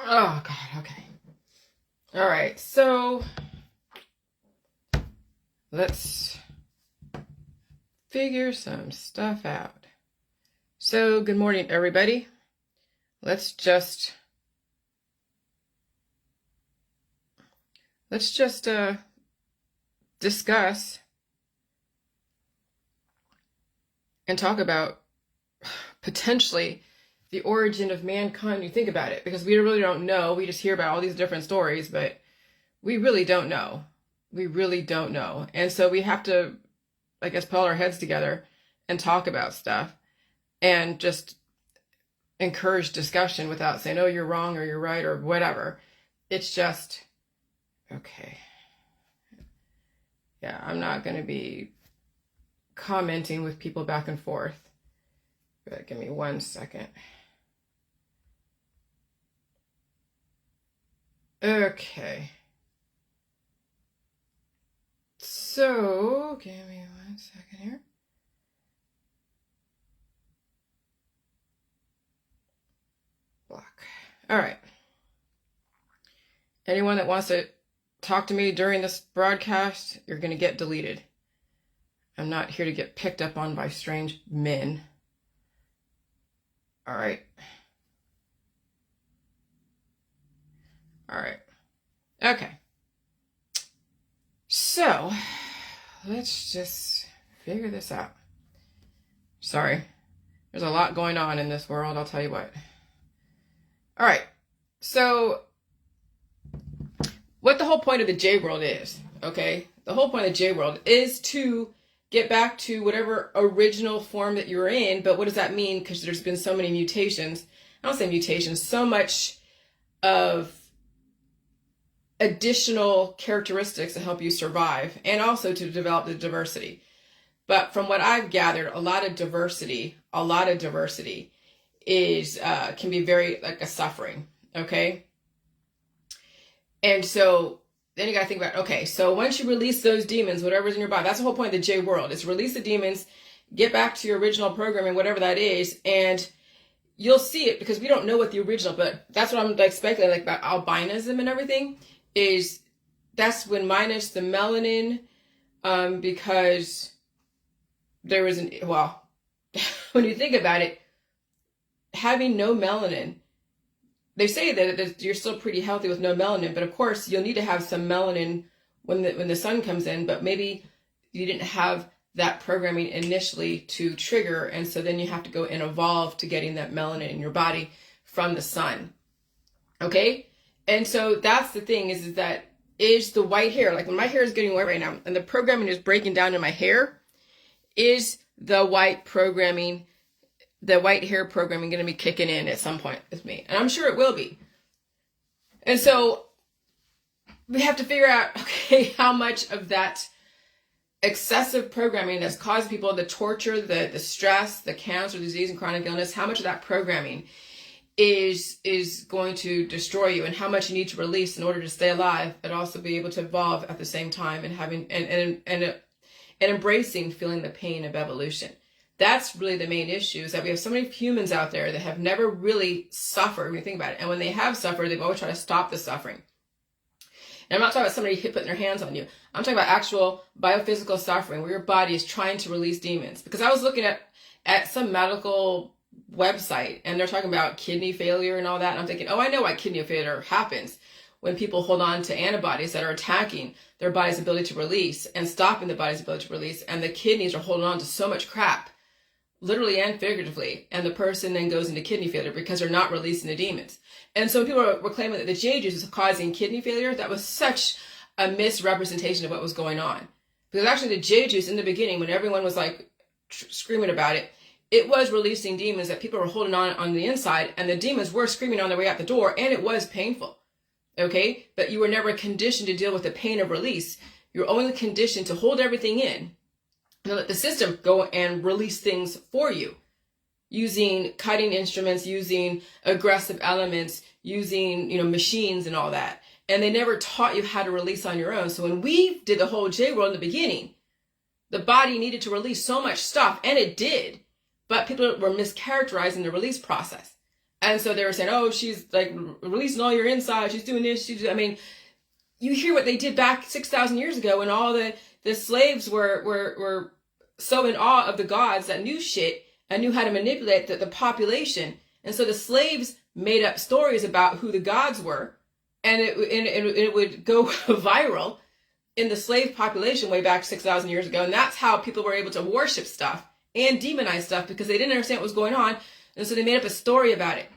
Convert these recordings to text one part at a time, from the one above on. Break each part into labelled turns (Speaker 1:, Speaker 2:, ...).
Speaker 1: Oh, God, okay. All right, so let's figure some stuff out. So, good morning, everybody. Let's just discuss and talk about potentially the origin of mankind. You think about it, because we really don't know. We just hear about all these different stories, but we really don't know. We really don't know. And so we have to, I guess, put our heads together and talk about stuff and just encourage discussion without saying, oh, you're wrong or you're right or whatever. It's just, okay. Yeah, I'm not going to be commenting with people back and forth. But give me 1 second. Okay. So, give me 1 second here. Block. All right. Anyone that wants to talk to me during this broadcast, you're going to get deleted. I'm not here to get picked up on by strange men. All right. All right. Okay. So, let's just figure this out. Sorry. There's a lot going on in this world, I'll tell you what. All right. So, what the whole point of the J world is, okay? The whole point of the J world is to get back to whatever original form that you were in, but what does that mean? Because there's been so many mutations. I don't say mutations, so much of additional characteristics to help you survive and also to develop the diversity. But from what I've gathered, a lot of diversity is can be very like a suffering, okay? And so then you got to think about, okay, so once you release those demons, whatever's in your body, that's the whole point of the J world, is release the demons, get back to your original programming, whatever that is, and you'll see it, because we don't know what the original, but that's what I'm like speculating, like about albinism and everything, is that's when minus the melanin, because there was when you think about it, having no melanin, they say that you're still pretty healthy with no melanin, but of course you'll need to have some melanin when the sun comes in, but maybe you didn't have that programming initially to trigger, and so then you have to go and evolve to getting that melanin in your body from the sun. Okay? And so that's the thing, is that is the white hair, like when my hair is getting white right now, and the programming is breaking down in my hair, is the white hair programming going to be kicking in at some point with me? And I'm sure it will be. And so we have to figure out, okay, how much of that excessive programming that's caused people the torture, the stress, the cancer, disease, and chronic illness, how much of that programming is going to destroy you, and how much you need to release in order to stay alive, but also be able to evolve at the same time, and having and embracing feeling the pain of evolution. That's really the main issue, is that we have so many humans out there that have never really suffered, when you think about it. And when they have suffered, they've always tried to stop the suffering. And I'm not talking about somebody putting their hands on you. I'm talking about actual biophysical suffering, where your body is trying to release demons. Because I was looking at some medical website, and they're talking about kidney failure and all that. And I'm thinking, oh, I know why kidney failure happens. When people hold on to antibodies that are attacking their body's ability to release and stopping the body's ability to release, and the kidneys are holding on to so much crap, literally and figuratively, and the person then goes into kidney failure because they're not releasing the demons. And so when people were claiming that the J juice is causing kidney failure, that was such a misrepresentation of what was going on. Because actually the J juice in the beginning, when everyone was like screaming about it, it was releasing demons that people were holding on the inside, and the demons were screaming on their way out the door, and it was painful. Okay? But you were never conditioned to deal with the pain of release. You're only conditioned to hold everything in and let the system go and release things for you, using cutting instruments, using aggressive elements, using, machines and all that. And they never taught you how to release on your own. So when we did the whole J world in the beginning, the body needed to release so much stuff, and it did, but people were mischaracterizing the release process And so they were saying, oh, she's like releasing all your inside. She's doing this. I mean, you hear what they did back 6,000 years ago when all the slaves were so in awe of the gods that knew shit and knew how to manipulate the population. And so the slaves made up stories about who the gods were, and it would go viral in the slave population way back 6,000 years ago. And that's how people were able to worship stuff and demonize stuff, because they didn't understand what was going on. And so they made up a story about it.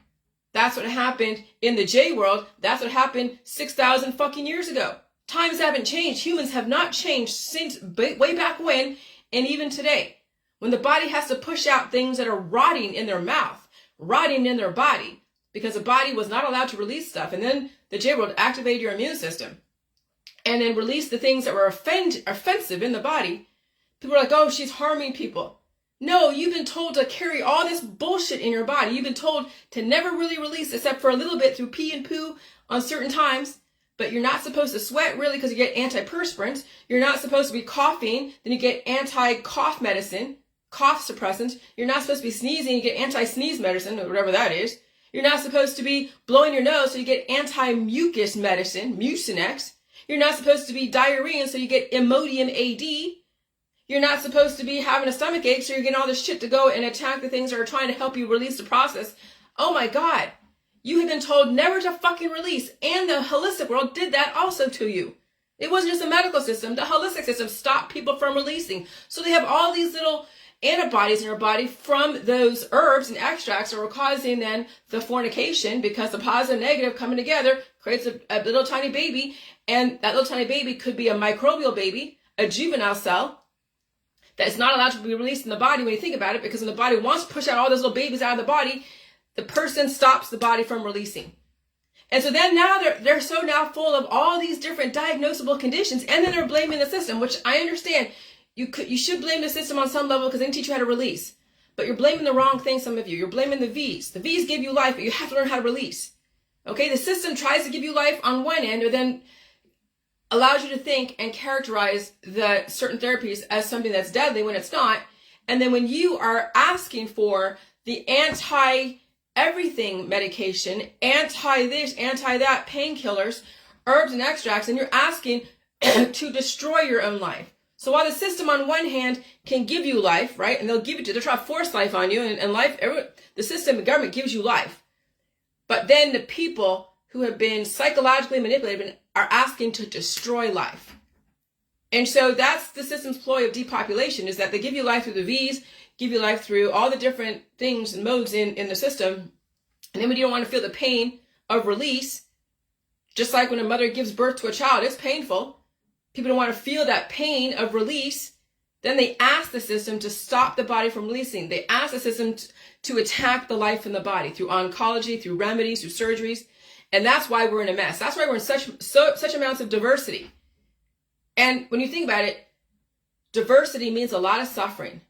Speaker 1: That's what happened in the J world. That's what happened 6,000 fucking years ago. Times haven't changed. Humans have not changed since way back when, and even today. When the body has to push out things that are rotting in their mouth, rotting in their body, because the body was not allowed to release stuff. And then the J world activated your immune system and then released the things that were offensive in the body. People are like, oh, she's harming people. No, you've been told to carry all this bullshit in your body. You've been told to never really release except for a little bit through pee and poo on certain times. But you're not supposed to sweat really because you get antiperspirant. You're not supposed to be coughing. Then you get anti-cough medicine, cough suppressant. You're not supposed to be sneezing. You get anti-sneeze medicine, or whatever that is. You're not supposed to be blowing your nose, so you get anti-mucus medicine, Mucinex. You're not supposed to be diarrhea, so you get Imodium AD. You're not supposed to be having a stomach ache, so you're getting all this shit to go and attack the things that are trying to help you release the process. Oh my God. You have been told never to fucking release. And the holistic world did that also to you. It wasn't just the medical system. The holistic system stopped people from releasing. So they have all these little antibodies in your body from those herbs and extracts that were causing then the fornication, because the positive and negative coming together creates a little tiny baby. And that little tiny baby could be a microbial baby, a juvenile cell, that's not allowed to be released in the body when you think about it, because when the body wants to push out all those little babies out of the body, the person stops the body from releasing. And so then now they're so now full of all these different diagnosable conditions, and then they're blaming the system, which I understand. You should blame the system on some level because they didn't teach you how to release. But you're blaming the wrong thing, some of you. You're blaming the V's. The V's give you life, but you have to learn how to release. Okay, the system tries to give you life on one end, or then allows you to think and characterize the certain therapies as something that's deadly when it's not. And then when you are asking for the anti-everything medication, anti-this, anti-that, painkillers, herbs and extracts, and you're asking to destroy your own life. So while the system on one hand can give you life, right, and they'll try to force life on you, and life, the system, the government gives you life. But then the people who have been psychologically manipulated are asking to destroy life. And so that's the system's ploy of depopulation, is that they give you life through the V's, give you life through all the different things and modes in the system. And then when you don't want to feel the pain of release, just like when a mother gives birth to a child, it's painful. People don't want to feel that pain of release. Then they ask the system to stop the body from releasing. They ask the system to attack the life in the body through oncology, through remedies, through surgeries. And that's why we're in a mess. That's why we're in such amounts of diversity. And when you think about it, diversity means a lot of suffering.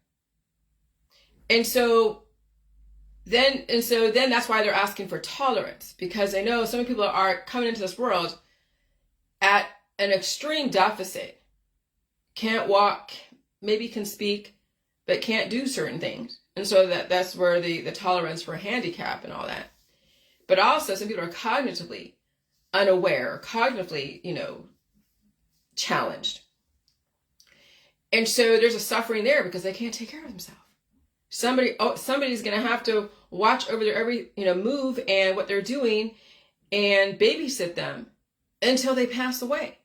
Speaker 1: And so then that's why they're asking for tolerance, because they know so many people are coming into this world at an extreme deficit. Can't walk, maybe can speak, but can't do certain things. And so that's where the tolerance for handicap and all that. But also some people are cognitively unaware, cognitively, challenged. And so there's a suffering there because they can't take care of themselves. Somebody's going to have to watch over their every, move and what they're doing and babysit them until they pass away.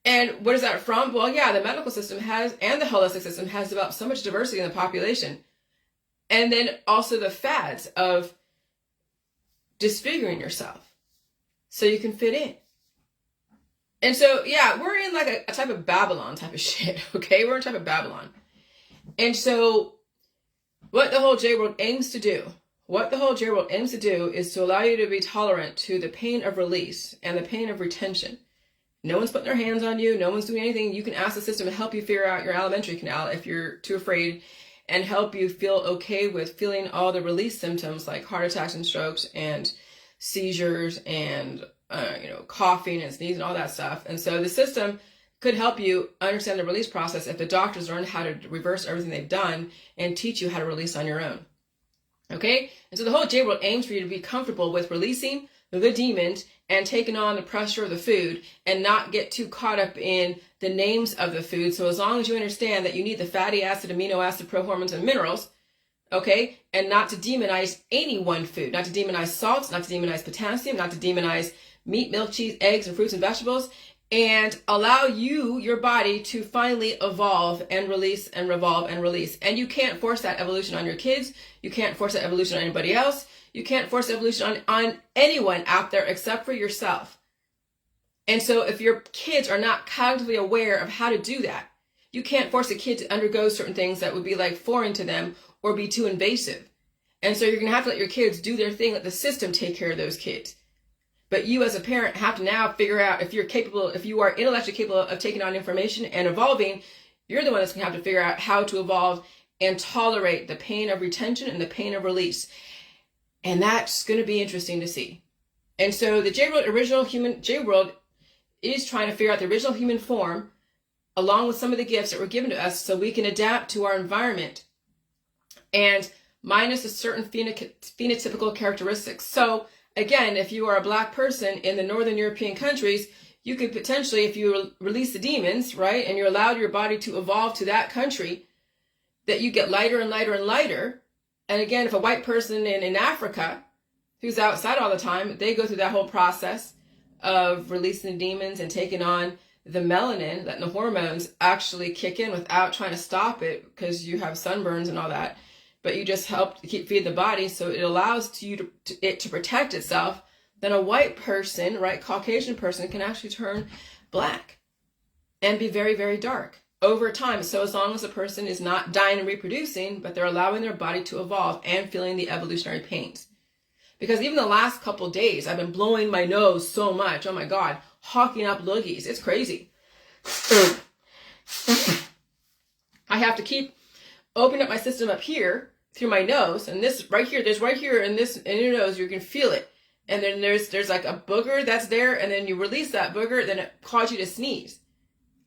Speaker 1: And what is that from? Well, yeah, the medical system and the holistic system has developed so much diversity in the population. And then also the fads of disfiguring yourself so you can fit in. And so, yeah, we're in like a type of Babylon type of shit, okay? We're in a type of Babylon. And so what the whole J world aims to do is to allow you to be tolerant to the pain of release and the pain of retention. No one's putting their hands on you. No one's doing anything. You can ask the system to help you figure out your alimentary canal if you're too afraid, and help you feel okay with feeling all the release symptoms like heart attacks and strokes and seizures and, coughing and sneezing and all that stuff. And so the system could help you understand the release process if the doctors learn how to reverse everything they've done and teach you how to release on your own. Okay? And so the whole J world aims for you to be comfortable with releasing the demons and taking on the pressure of the food and not get too caught up in the names of the food. So as long as you understand that you need the fatty acid, amino acid, prohormones, and minerals, okay, and not to demonize any one food, not to demonize salts, not to demonize potassium, not to demonize meat, milk, cheese, eggs, and fruits and vegetables, and allow your body to finally evolve and release and revolve and release. And you can't force that evolution on your kids. You can't force that evolution on anybody else. You can't force evolution on anyone out there except for yourself. And so if your kids are not cognitively aware of how to do that, you can't force a kid to undergo certain things that would be like foreign to them or be too invasive. And so you're going to have to let your kids do their thing, let the system take care of those kids. But you as a parent have to now figure out if you are intellectually capable of taking on information and evolving, you're the one that's going to have to figure out how to evolve and tolerate the pain of retention and the pain of release. And that's going to be interesting to see. And so the J-World is trying to figure out the original human form along with some of the gifts that were given to us so we can adapt to our environment and minus a certain phenotypical characteristics. So again, if you are a Black person in the Northern European countries, you could potentially, if you release the demons, right, and you allowed your body to evolve to that country, that you get lighter and lighter and lighter. And again, if a white person in Africa who's outside all the time, they go through that whole process of releasing the demons and taking on the melanin, that the hormones actually kick in without trying to stop it because you have sunburns and all that. But you just help to feed the body so it allows it to protect itself. Then a white person, right, Caucasian person can actually turn Black and be very, very dark over time. So as long as a person is not dying and reproducing, but they're allowing their body to evolve and feeling the evolutionary pains. Because even the last couple of days, I've been blowing my nose so much. Oh my God, hawking up loogies. It's crazy. I have to keep opening up my system up here through my nose, and this right here, there's right here in your nose, you can feel it. And then there's like a booger that's there, and then you release that booger, then it causes you to sneeze.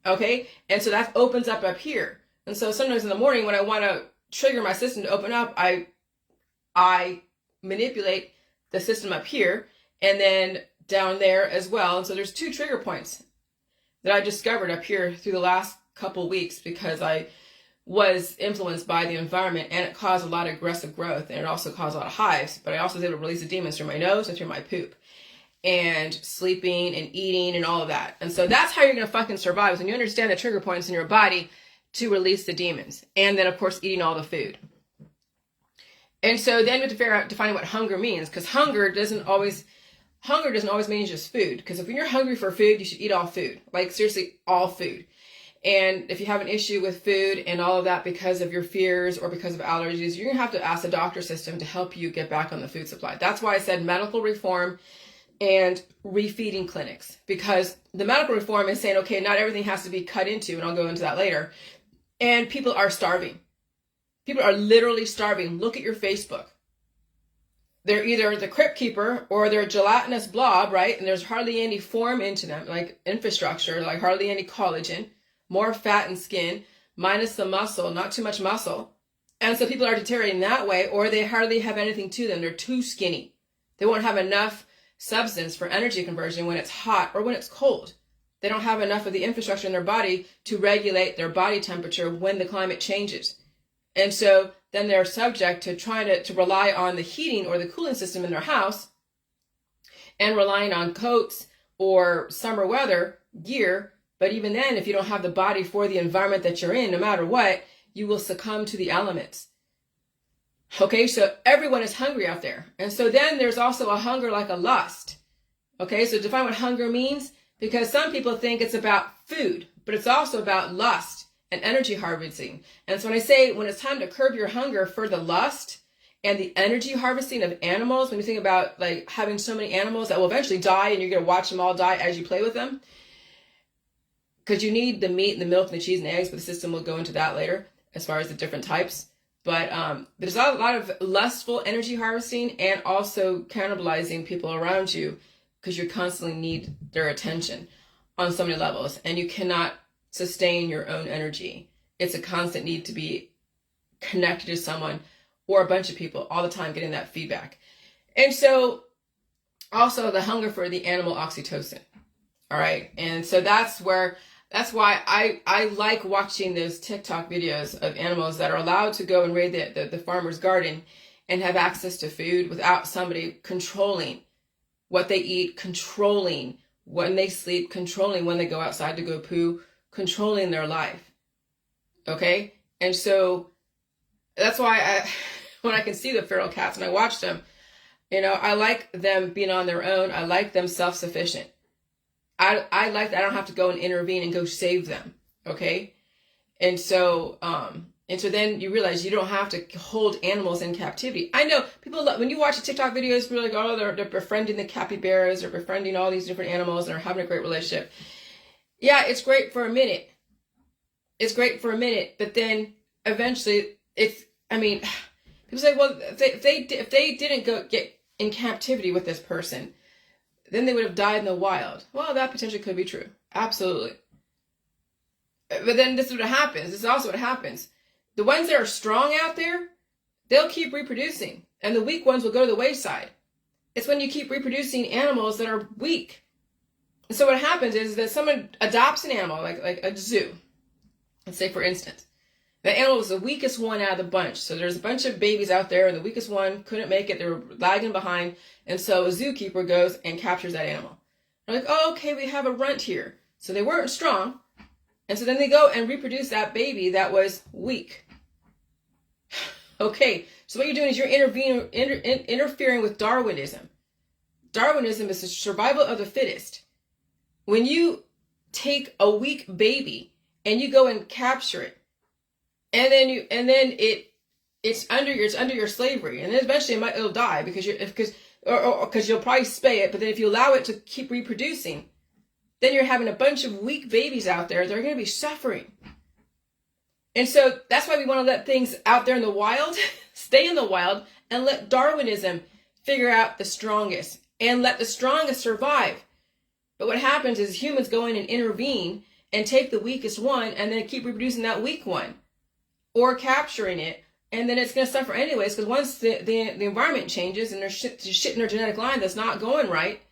Speaker 1: Okay? And so that opens up here. And so sometimes in the morning when I want to trigger my system to open up, I manipulate the system up here and then down there as well. And so there's 2 trigger points that I discovered up here through the last couple weeks because I was influenced by the environment, and it caused a lot of aggressive growth, and it also caused a lot of hives. But I also was able to release the demons through my nose and through my poop and sleeping and eating and all of that. And so that's how you're going to fucking survive, is when you understand the trigger points in your body to release the demons. And then of course eating all the food. And so then we have to figure out defining what hunger means, because hunger doesn't always mean just food. Because if you're hungry for food, you should eat all food, like seriously all food. And if you have an issue with food and all of that because of your fears or because of allergies, you're going to have to ask the doctor system to help you get back on the food supply. That's why I said medical reform and refeeding clinics, because the medical reform is saying, okay, not everything has to be cut into, and I'll go into that later. And people are starving. People are literally starving. Look at your Facebook. They're either the crypt keeper or they're a gelatinous blob, right? And there's hardly any form into them, like infrastructure, like hardly any collagen. More fat and skin, minus the muscle, not too much muscle. And so people are deteriorating that way, or they hardly have anything to them. They're too skinny. They won't have enough substance for energy conversion when it's hot or when it's cold. They don't have enough of the infrastructure in their body to regulate their body temperature when the climate changes. And so then they're subject to trying to rely on the heating or the cooling system in their house and relying on coats or summer weather gear. But even then, if you don't have the body for the environment that you're in, no matter what, you will succumb to the elements. Okay, so everyone is hungry out there. And so then there's also a hunger like a lust. Okay, so define what hunger means, because some people think it's about food, but it's also about lust and energy harvesting. And so when I say when it's time to curb your hunger for the lust and the energy harvesting of animals, when you think about like having so many animals that will eventually die and you're going to watch them all die as you play with them, because you need the meat and the milk and the cheese and the eggs, but the system will go into that later as far as the different types. But there's a lot of lustful energy harvesting and also cannibalizing people around you because you constantly need their attention on so many levels, and you cannot sustain your own energy. It's a constant need to be connected to someone or a bunch of people all the time getting that feedback. And so also the hunger for the animal oxytocin. All right. And so that's why I like watching those TikTok videos of animals that are allowed to go and raid the farmer's garden and have access to food without somebody controlling what they eat, controlling when they sleep, controlling when they go outside to go poo, controlling their life. Okay? And so that's why when I can see the feral cats and I watch them, I like them being on their own. I like them self-sufficient. I like that I don't have to go and intervene and go save them. Okay? And so then you realize you don't have to hold animals in captivity. I know people, when you watch the TikTok videos, people are like, oh, they're befriending the capybaras, they're befriending all these different animals and are having a great relationship. Yeah, it's great for a minute. It's great for a minute, but then eventually people say, well, if they didn't get in captivity with this person, then they would have died in the wild. Well, that potentially could be true. Absolutely. But then this is what happens. This is also what happens. The ones that are strong out there, they'll keep reproducing. And the weak ones will go to the wayside. It's when you keep reproducing animals that are weak. And so what happens is that someone adopts an animal, like a zoo. Let's say, for instance, the animal was the weakest one out of the bunch. So there's a bunch of babies out there, and the weakest one couldn't make it. They were lagging behind. And so a zookeeper goes and captures that animal. They're like, oh, okay, we have a runt here. So they weren't strong. And so then they go and reproduce that baby that was weak. Okay, so what you're doing is you're interfering with Darwinism. Darwinism is the survival of the fittest. When you take a weak baby and you go and capture it, and then it's under your slavery, and then eventually it'll die because you'll probably spay it. But then if you allow it to keep reproducing, then you're having a bunch of weak babies out there. They're going to be suffering. And so that's why we want to let things out there in the wild, stay in the wild, and let Darwinism figure out the strongest and let the strongest survive. But what happens is humans go in and intervene and take the weakest one and then keep reproducing that weak one or capturing it. And then it's going to suffer anyways, because once the environment changes and there's shit in their genetic line that's not going right,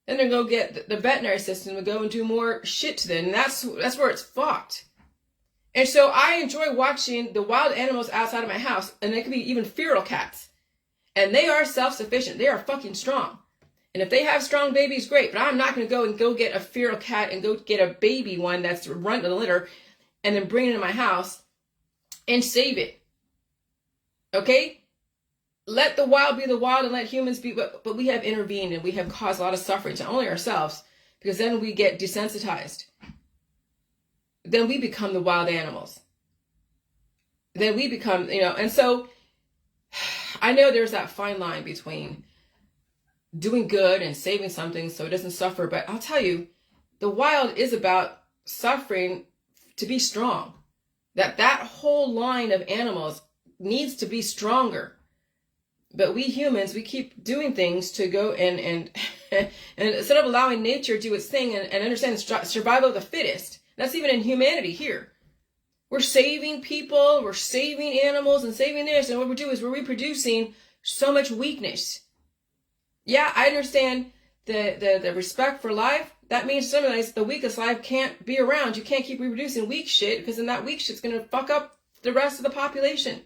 Speaker 1: then they're going to get the veterinary system to go and do more shit to them. And that's where it's fucked. And so I enjoy watching the wild animals outside of my house, and they could be even feral cats. And they are self-sufficient. They are fucking strong. And if they have strong babies, great. But I'm not going to go get a feral cat and go get a baby one that's run to the litter and then bring it into my house and save it. Okay? Let the wild be the wild and let humans be. But we have intervened and we have caused a lot of suffering to only ourselves, because then we get desensitized. Then we become the wild animals. Then we become, and so I know there's that fine line between doing good and saving something so it doesn't suffer. But I'll tell you, the wild is about suffering to be strong. That whole line of animals needs to be stronger. But we humans, we keep doing things to go and instead of allowing nature to do its thing and understand the survival of the fittest. That's even in humanity here. We're saving people, we're saving animals and saving this. And what we're doing is we're reproducing so much weakness. Yeah, I understand the respect for life. That means sometimes the weakest life can't be around. You can't keep reproducing weak shit, because then that weak shit's going to fuck up the rest of the population.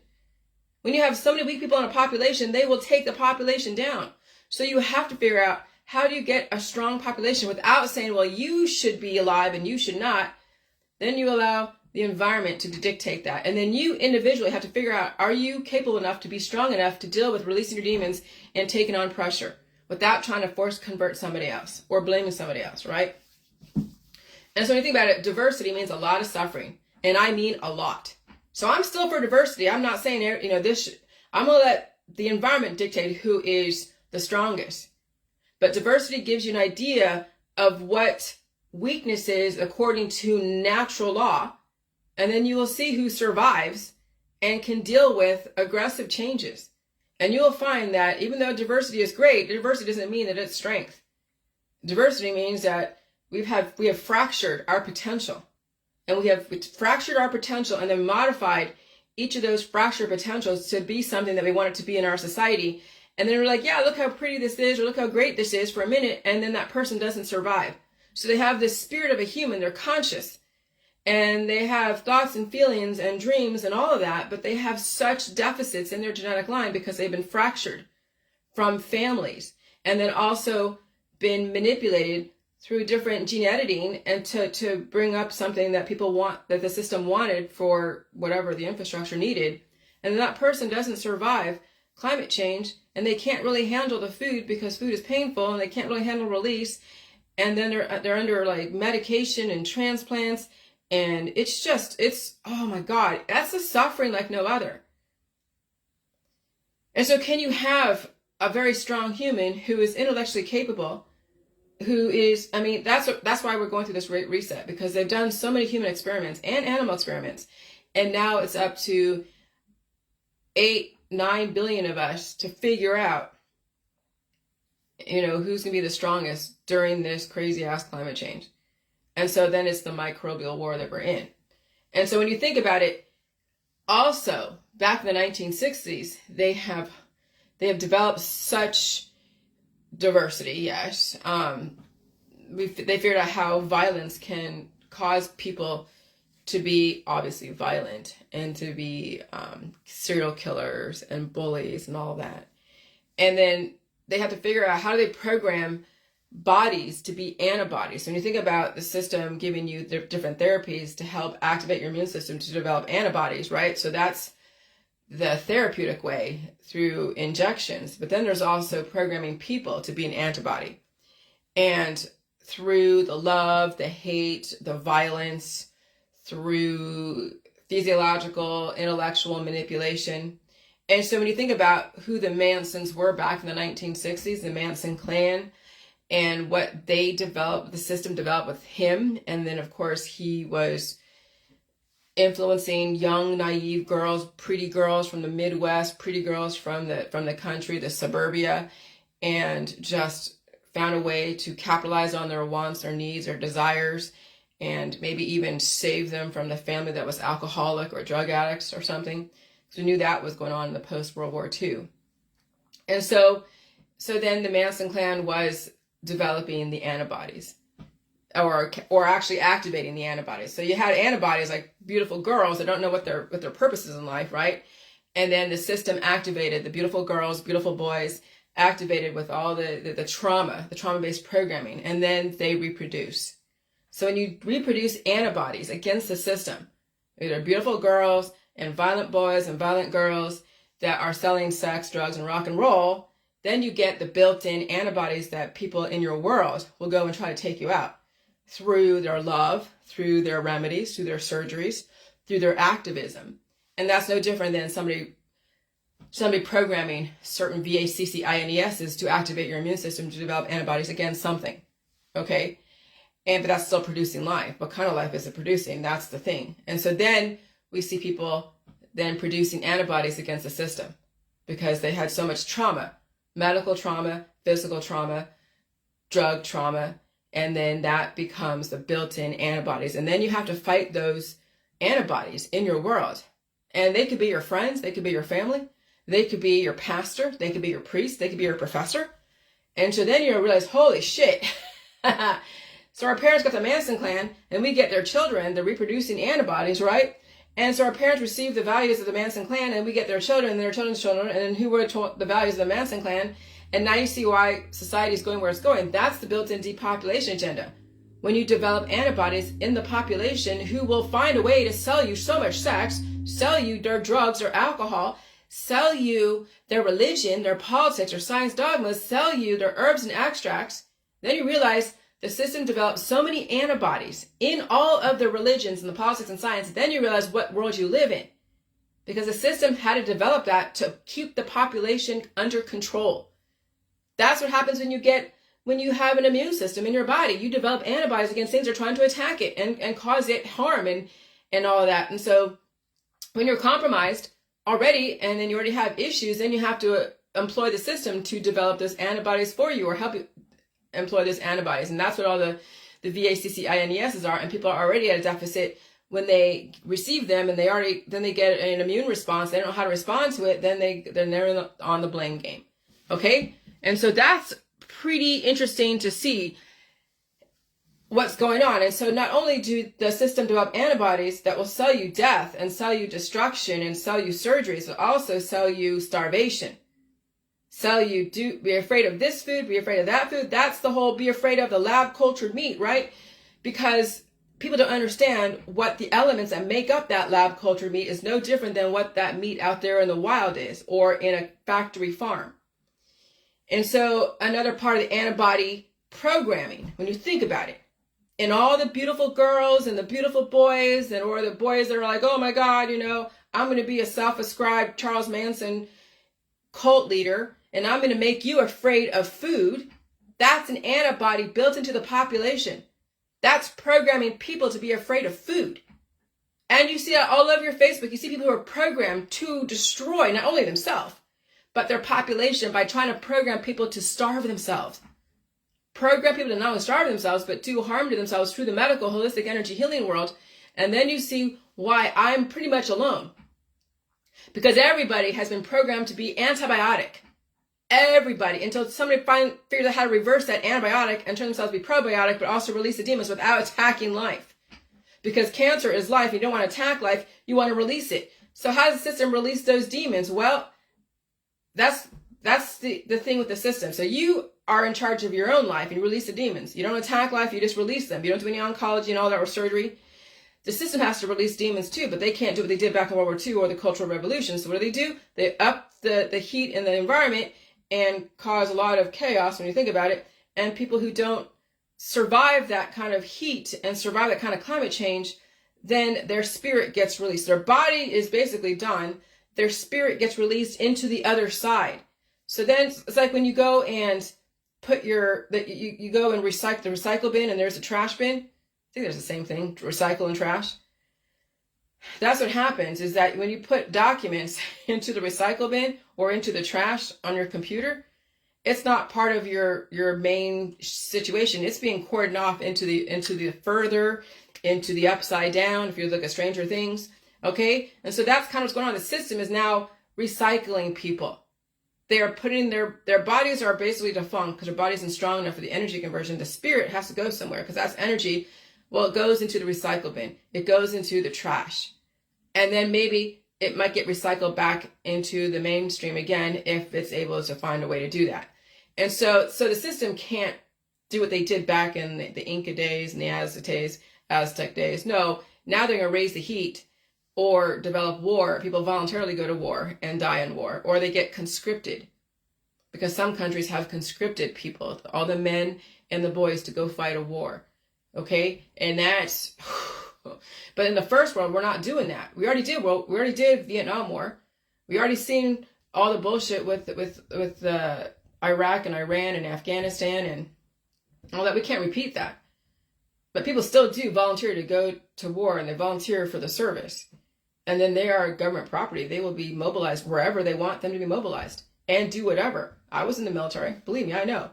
Speaker 1: When you have so many weak people in a population, they will take the population down. So you have to figure out, how do you get a strong population without saying, well, you should be alive and you should not. Then you allow the environment to dictate that. And then you individually have to figure out, are you capable enough to be strong enough to deal with releasing your demons and taking on pressure without trying to force convert somebody else or blaming somebody else, right? And so when you think about it, diversity means a lot of suffering. And I mean a lot. So I'm still for diversity. I'm not saying, I'm going to let the environment dictate who is the strongest. But diversity gives you an idea of what weakness is according to natural law. And then you will see who survives and can deal with aggressive changes. And you will find that even though diversity is great, diversity doesn't mean that it's strength. Diversity means that we have fractured our potential. And we have fractured our potential and then modified each of those fractured potentials to be something that we want it to be in our society. And then we're like, yeah, look how pretty this is, or look how great this is for a minute. And then that person doesn't survive. So they have this spirit of a human. They're conscious. And they have thoughts and feelings and dreams and all of that. But they have such deficits in their genetic line because they've been fractured from families. And then also been manipulated through different gene editing and to bring up something that people want, that the system wanted for whatever the infrastructure needed. And then that person doesn't survive climate change, and they can't really handle the food because food is painful, and they can't really handle release. And then they're under like medication and transplants, and it's oh my God, that's a suffering like no other. And so can you have a very strong human who is intellectually capable, who is, I mean, that's why we're going through this great reset, because they've done so many human experiments and animal experiments, and now it's up to 8-9 billion of us to figure out, who's going to be the strongest during this crazy ass climate change. And so then it's the microbial war that we're in. And so when you think about it, also back in the 1960s, they have developed such diversity. Yes. They figured out how violence can cause people to be obviously violent and to be serial killers and bullies and all that. And then they have to figure out, how do they program bodies to be antibodies? So when you think about the system giving you the different therapies to help activate your immune system to develop antibodies, right? So that's the therapeutic way through injections. But then there's also programming people to be an antibody. And through the love, the hate, the violence, through physiological, intellectual manipulation. And so when you think about who the Mansons were back in the 1960s, the Manson clan, and what they developed, the system developed with him. And then, of course, he was influencing young, naive girls, pretty girls from the Midwest, pretty girls from the country, the suburbia, and just found a way to capitalize on their wants, their needs, their desires, and maybe even save them from the family that was alcoholic or drug addicts or something. So we knew that was going on in the post-World War II. And so then the Manson clan was developing the antibodies, or actually activating the antibodies. So you had antibodies like beautiful girls that don't know what their purpose is in life, right? And then the system activated the beautiful girls, beautiful boys, activated with all the trauma-based programming, and then they reproduce. So when you reproduce antibodies against the system, either beautiful girls and violent boys and violent girls that are selling sex, drugs, and rock and roll, then you get the built-in antibodies that people in your world will go and try to take you out through their love, through their remedies, through their surgeries, through their activism. And that's no different than somebody programming certain VACCINESs to activate your immune system to develop antibodies against something. Okay? But that's still producing life. What kind of life is it producing? That's the thing. And so then we see people then producing antibodies against the system because they had so much trauma, medical trauma, physical trauma, drug trauma, and then that becomes the built-in antibodies. And then you have to fight those antibodies in your world. And they could be your friends, they could be your family, they could be your pastor, they could be your priest, they could be your professor. And so then you realize, holy shit. So our parents got the Manson clan, and we get their children, the reproducing antibodies, right? And so our parents receive the values of the Manson clan, and we get their children and their children's children, and then who were taught the values of the Manson clan. And now you see why society is going where it's going. That's the built-in depopulation agenda. When you develop antibodies in the population who will find a way to sell you so much sex, sell you their drugs or alcohol, sell you their religion, their politics, their science dogmas, sell you their herbs and extracts, then you realize the system developed so many antibodies in all of the religions and the politics and science, then you realize what world you live in. Because the system had to develop that to keep the population under control. That's what happens when you have an immune system in your body. You develop antibodies against things that are trying to attack it and cause it harm and all of that. And so when you're compromised already, and then you already have issues, then you have to employ the system to develop those antibodies for you or help you employ those antibodies. And that's what all the VACCINESs are. And people are already at a deficit when they receive them and then they get an immune response, they don't know how to respond to it, then they're on the blame game. Okay? And so that's pretty interesting to see what's going on. And so not only do the system develop antibodies that will sell you death and sell you destruction and sell you surgeries, but also sell you starvation. Sell you, be afraid of this food, be afraid of that food. That's the whole be afraid of the lab cultured meat, right? Because people don't understand what the elements that make up that lab cultured meat is no different than what that meat out there in the wild is, or in a factory farm. And so another part of the antibody programming, when you think about it, and all the beautiful girls and the beautiful boys, or the boys that are like, oh my God, I'm going to be a self-ascribed Charles Manson cult leader, and I'm going to make you afraid of food. That's an antibody built into the population. That's programming people to be afraid of food. And you see that all over your Facebook. You see people who are programmed to destroy not only themselves, but their population by trying to program people to starve themselves. Program people to not only starve themselves, but do harm to themselves through the medical, holistic energy healing world. And then you see why I'm pretty much alone. Because everybody has been programmed to be antibiotic. Everybody, until somebody figures out how to reverse that antibiotic and turn themselves to be probiotic, but also release the demons without attacking life. Because cancer is life. You don't want to attack life. You want to release it. So how does the system release those demons? Well, that's the thing with the system. So you are in charge of your own life and you release the demons. You don't attack life. You just release them. You don't do any oncology and all that or surgery. The system has to release demons too, but they can't do what they did back in World War II or the Cultural Revolution. So what do? They up the heat in the environment and cause a lot of chaos when you think about it. And people who don't survive that kind of heat and survive that kind of climate change, then their spirit gets released. Their body is basically done. Their spirit gets released into the other side. So then it's like when you go and put you go and recycle the recycle bin and there's a trash bin. I think there's the same thing, recycle and trash. That's what happens, is that when you put documents into the recycle bin or into the trash on your computer, it's not part of your main situation. It's being cordoned off into the further, into the upside down, if you look at Stranger Things. Okay? And so that's kind of what's going on. The system is now recycling people. They are putting their bodies are basically defunct because their body isn't strong enough for the energy conversion. The spirit has to go somewhere because that's energy. Well, it goes into the recycle bin. It goes into the trash. And then maybe it might get recycled back into the mainstream again if it's able to find a way to do that. And so the system can't do what they did back in the Inca days and the Aztec days. No, now they're going to raise the heat or develop war. People voluntarily go to war and die in war, or they get conscripted because some countries have conscripted people, all the men and the boys, to go fight a war. Okay, and that's, but in the first world, we're not doing that. We already did Vietnam War. We already seen all the bullshit with Iraq and Iran and Afghanistan and all that. We can't repeat that. But people still do volunteer to go to war, and they volunteer for the service. And then they are government property. They will be mobilized wherever they want them to be mobilized and do whatever. I was in the military. Believe me, I know.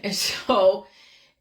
Speaker 1: And so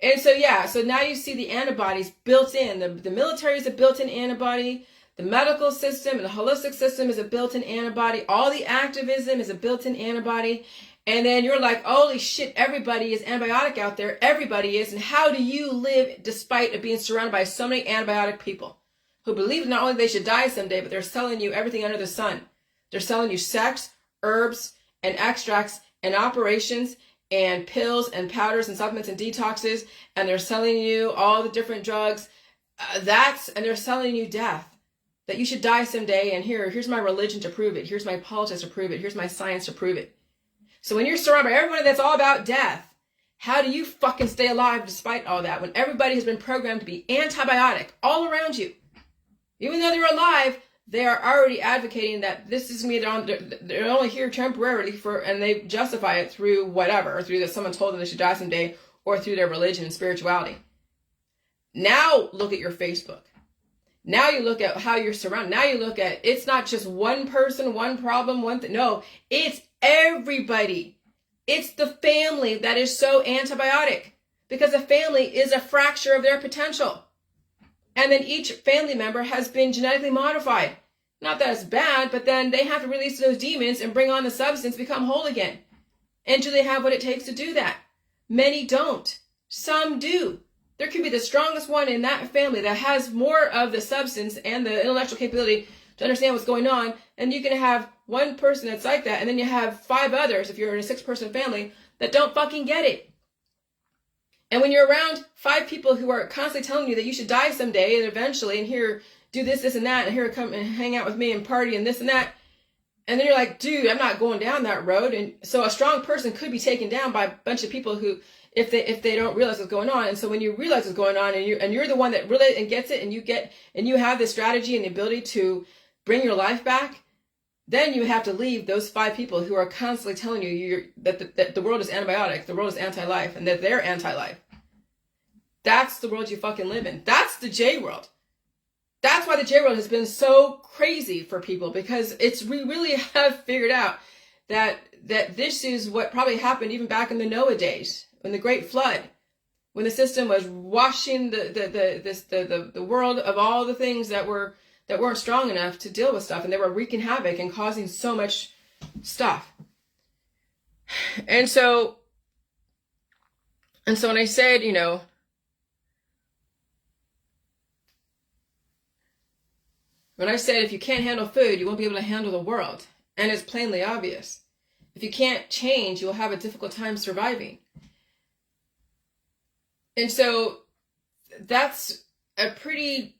Speaker 1: now you see the antibodies built in. The military is a built-in antibody. The medical system and the holistic system is a built-in antibody. All the activism is a built-in antibody. And then you're like, holy shit, everybody is antibiotic out there. Everybody is. And how do you live despite being surrounded by so many antibiotic people who believe not only they should die someday, but they're selling you everything under the sun. They're selling you sex, herbs, and extracts, and operations, and pills, and powders, and supplements, and detoxes. And they're selling you all the different drugs. And they're selling you death. That you should die someday, and here's my religion to prove it. Here's my politics to prove it. Here's my science to prove it. So when you're surrounded by everybody that's all about death, how do you fucking stay alive despite all that when everybody has been programmed to be antibiotic all around you? Even though they're alive, they are already advocating that this is me. They're only here temporarily and they justify it through whatever, through that someone told them they should die someday, or through their religion and spirituality. Now look at your Facebook. Now you look at how you're surrounded. Now you look at, it's not just one person, one problem, one thing. No, it's everybody. It's the family that is so antibiotic because a family is a fracture of their potential. And then each family member has been genetically modified. Not that it's bad, but then they have to release those demons and bring on the substance, become whole again. And do they have what it takes to do that? Many don't. Some do. There could be the strongest one in that family that has more of the substance and the intellectual capability to understand what's going on. And you can have one person that's like that, and then you have 5 others, if you're in a 6-person family, that don't fucking get it. And when you're around 5 people who are constantly telling you that you should die someday and eventually, and here, do this, this, and that, and here, come and hang out with me and party and this and that, and then you're like, dude, I'm not going down that road. And so a strong person could be taken down by a bunch of people who, if they don't realize what's going on. And so when you realize what's going on, and you're the one that really and gets it, and you have the strategy and the ability to bring your life back, then you have to leave those 5 people who are constantly telling you that the world is antibiotic, the world is anti-life, and that they're anti-life. That's the world you fucking live in. That's the J world. That's why the J world has been so crazy for people, because we really have figured out that this is what probably happened even back in the Noah days, when the Great Flood, when the system was washing the world of all the things that weren't strong enough to deal with stuff, and they were wreaking havoc and causing so much stuff. And so when I said, when I said if you can't handle food, you won't be able to handle the world, and it's plainly obvious. If you can't change, you'll have a difficult time surviving. And so that's a pretty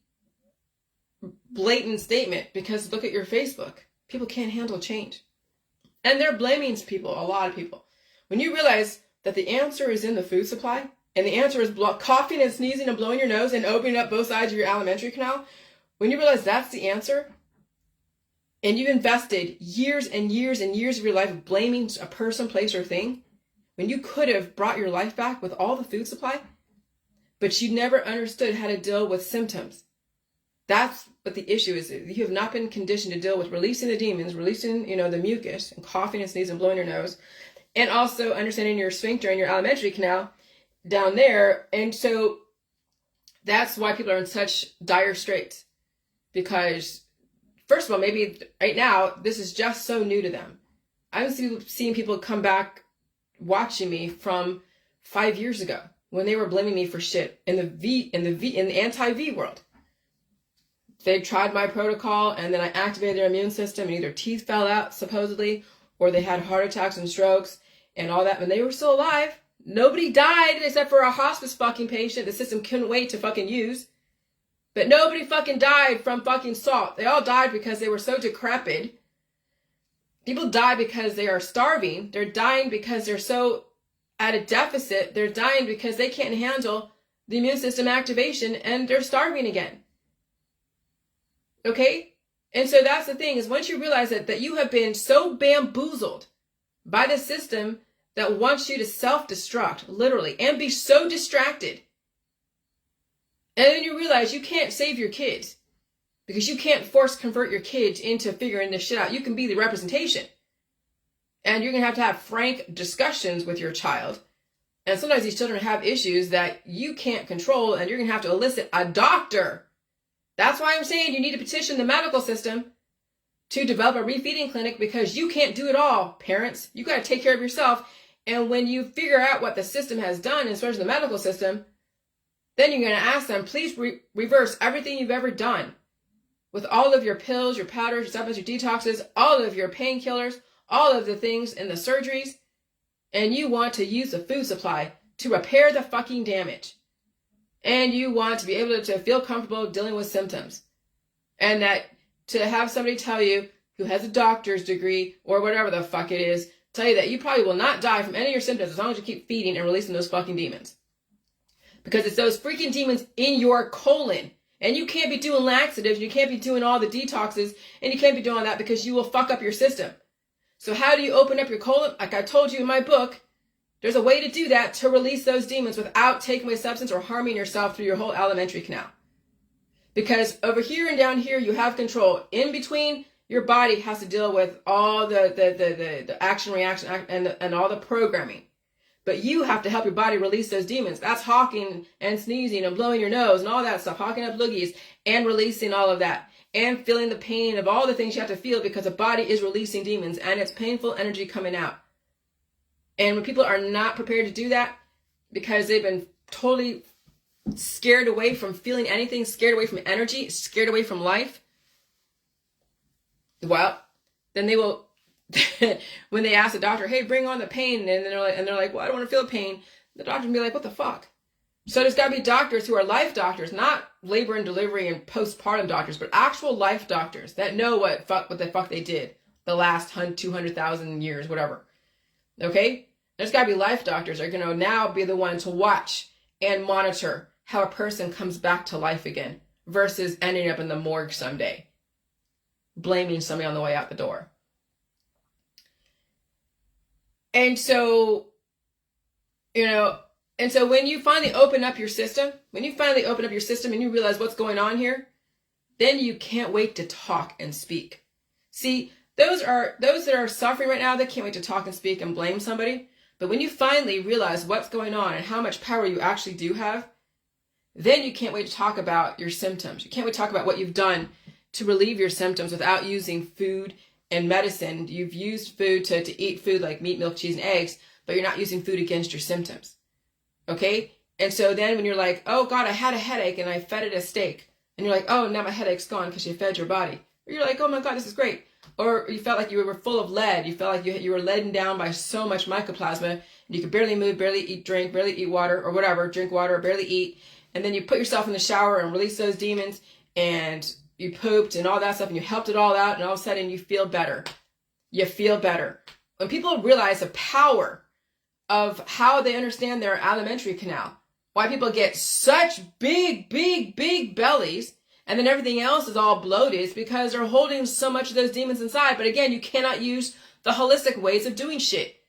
Speaker 1: blatant statement, because look at your Facebook. People can't handle change. And they're blaming people, a lot of people. When you realize that the answer is in the food supply, and the answer is coughing and sneezing and blowing your nose and opening up both sides of your alimentary canal, when you realize that's the answer, and you've invested years and years and years of your life blaming a person, place, or thing, when you could have brought your life back with all the food supply, but you never understood how to deal with symptoms. That's what the issue is. You have not been conditioned to deal with releasing the demons, releasing, the mucus, and coughing and sneezing and blowing your nose, and also understanding your sphincter and your alimentary canal down there. And so that's why people are in such dire straits. Because, first of all, maybe right now, this is just so new to them. I'm seeing people come back watching me from 5 years ago, when they were blaming me for shit in the anti-V world. They tried my protocol, and then I activated their immune system, and either teeth fell out, supposedly, or they had heart attacks and strokes and all that, and they were still alive. Nobody died except for a hospice fucking patient the system couldn't wait to fucking use. But nobody fucking died from fucking salt. They all died because they were so decrepit. People die because they are starving. They're dying because they're so at a deficit. They're dying because they can't handle the immune system activation, and they're starving again. Okay? And so that's the thing, is once you realize that you have been so bamboozled by the system that wants you to self-destruct, literally, and be so distracted. And then you realize you can't save your kids, because you can't force convert your kids into figuring this shit out. You can be the representation. And you're going to have frank discussions with your child. And sometimes these children have issues that you can't control, and you're going to have to elicit a doctor. That's why I'm saying you need to petition the medical system to develop a refeeding clinic, because you can't do it all, parents. You got to take care of yourself. And when you figure out what the system has done, especially the medical system, then you're going to ask them, please reverse everything you've ever done with all of your pills, your powders, your supplements, your detoxes, all of your painkillers, all of the things and the surgeries. And you want to use the food supply to repair the fucking damage. And you want to be able to feel comfortable dealing with symptoms. And that to have somebody tell you, who has a doctor's degree or whatever the fuck it is, tell you that you probably will not die from any of your symptoms as long as you keep feeding and releasing those fucking demons. Because it's those freaking demons in your colon. And you can't be doing laxatives, you can't be doing all the detoxes, and you can't be doing all that, because you will fuck up your system. So how do you open up your colon? Like I told you in my book, there's a way to do that, to release those demons without taking away substance or harming yourself through your whole alimentary canal. Because over here and down here, you have control. In between, your body has to deal with all the action, reaction, and all the programming. But you have to help your body release those demons. That's hawking and sneezing and blowing your nose and all that stuff, hawking up loogies and releasing all of that and feeling the pain of all the things you have to feel because the body is releasing demons and it's painful energy coming out. And when people are not prepared to do that because they've been totally scared away from feeling anything, scared away from energy, scared away from life, well, then they will, when they ask the doctor, hey, bring on the pain, and they're like, well, I don't want to feel pain, the doctor can be like, what the fuck? So there's got to be doctors who are life doctors, not labor and delivery and postpartum doctors, but actual life doctors that know what the fuck they did the last 200,000 years, whatever. Okay? There's got to be life doctors that are going to now be the one to watch and monitor how a person comes back to life again versus ending up in the morgue someday, blaming somebody on the way out the door. And so, when you finally open up your system, and you realize what's going on here, then you can't wait to talk and speak. See, those that are suffering right now, they can't wait to talk and speak and blame somebody. But when you finally realize what's going on and how much power you actually do have, then you can't wait to talk about your symptoms. You can't wait to talk about what you've done to relieve your symptoms without using food and medicine. You've used food to eat food like meat, milk, cheese, and eggs, but you're not using food against your symptoms. Okay? And so then when you're like, oh God, I had a headache and I fed it a steak. And you're like, oh, now my headache's gone because you fed your body. Or you're like, oh my God, this is great. Or you felt like you were full of lead. You felt like you were leaden down by so much mycoplasma and you could barely move, barely eat, drink, barely eat water or whatever, drink water, barely eat. And then you put yourself in the shower and release those demons and you pooped and all that stuff and you helped it all out and all of a sudden you feel better. You feel better. When people realize the power of how they understand their alimentary canal, why people get such big, big, big bellies and then everything else is all bloated, is because they're holding so much of those demons inside. But again, you cannot use the holistic ways of doing shit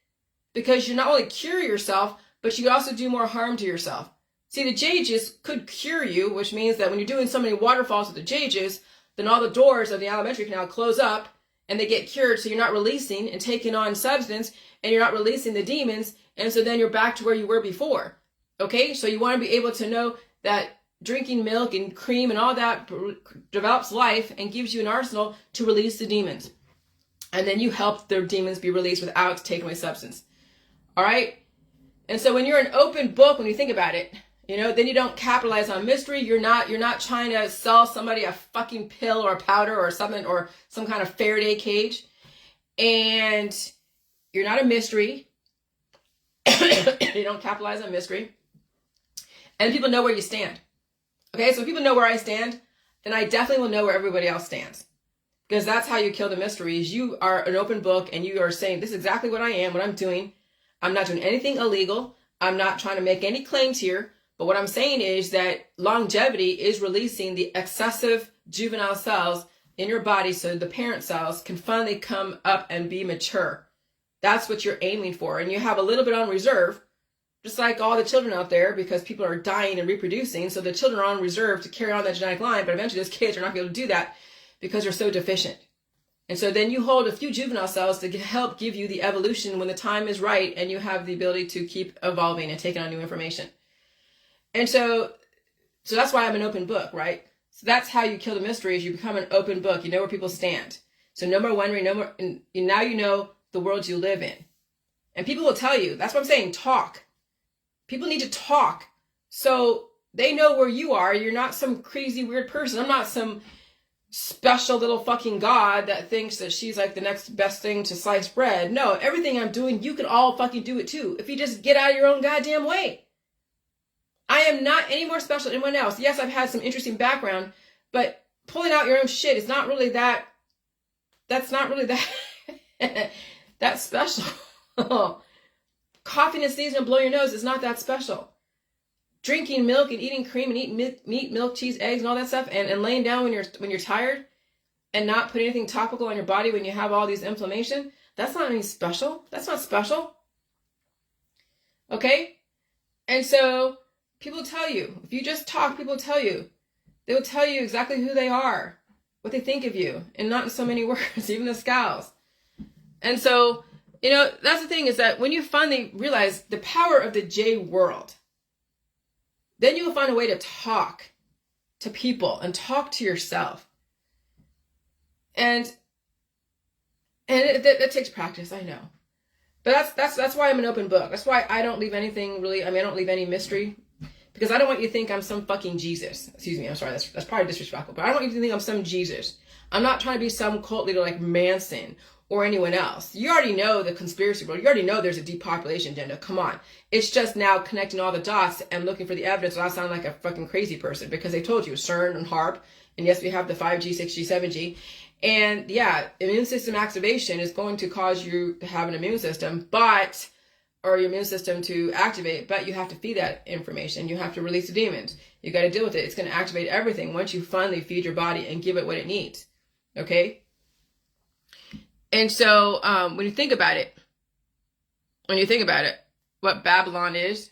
Speaker 1: because you not only cure yourself, but you also do more harm to yourself. See, the Jages could cure you, which means that when you're doing so many waterfalls with the Jages, then all the doors of the alimentary canal close up and they get cured. So you're not releasing and taking on substance and you're not releasing the demons. And so then you're back to where you were before. Okay. So you want to be able to know that drinking milk and cream and all that develops life and gives you an arsenal to release the demons. And then you help the demons be released without taking away substance. All right. And so when you're an open book, when you think about it, then you don't capitalize on mystery. You're not trying to sell somebody a fucking pill or a powder or something or some kind of Faraday cage. And you're not a mystery. You don't capitalize on mystery. And people know where you stand. Okay, so if people know where I stand, then I definitely will know where everybody else stands. Because that's how you kill the mysteries. You are an open book and you are saying, this is exactly what I am, what I'm doing. I'm not doing anything illegal. I'm not trying to make any claims here. But what I'm saying is that longevity is releasing the excessive juvenile cells in your body so the parent cells can finally come up and be mature. That's what you're aiming for. And you have a little bit on reserve, just like all the children out there, because people are dying and reproducing. So the children are on reserve to carry on that genetic line. But eventually those kids are not going to be able to do that because they're so deficient. And so then you hold a few juvenile cells to help give you the evolution when the time is right and you have the ability to keep evolving and taking on new information. And so that's why I'm an open book, right? So that's how you kill the mysteries. You become an open book. You know where people stand. So no more wondering, no more. And now you know the world you live in. And people will tell you. That's what I'm saying. Talk. People need to talk so they know where you are. You're not some crazy weird person. I'm not some special little fucking God that thinks that she's like the next best thing to sliced bread. No, everything I'm doing, you can all fucking do it too. If you just get out of your own goddamn way. I am not any more special than anyone else. Yes, I've had some interesting background, but pulling out your own shit is not really that, that's not really that, that's special. Coughing and sneezing and blowing your nose is not that special. Drinking milk and eating cream and eating meat, milk, cheese, eggs, and all that stuff, and laying down when you're tired and not putting anything topical on your body when you have all these inflammation, that's not any special. That's not special. Okay? And so people tell you, if you just talk, people tell you. They will tell you exactly who they are, what they think of you, and not in so many words, even the scowls. And so You know, that's the thing, is that when you finally realize the power of the J world, then you'll find a way to talk to people and talk to yourself. And that takes practice, I know. But that's why I'm an open book. That's why I don't leave anything really, I don't leave any mystery. Because I don't want you to think I'm some fucking Jesus. Excuse me, I'm sorry, that's probably disrespectful. But I don't want you to think I'm some Jesus. I'm not trying to be some cult leader like Manson or anyone else. You already know the conspiracy world. You already know there's a depopulation agenda. Come on. It's just now connecting all the dots and looking for the evidence without sounding like a fucking crazy person. Because they told you, CERN and HARP. And yes, we have the 5G, 6G, 7G. And yeah, immune system activation is going to cause you to have an immune system, or your immune system to activate, but you have to feed that information. You have to release the demons. You got to deal with it. It's going to activate everything once you finally feed your body and give it what it needs. Okay? And so when you think about it, what Babylon is,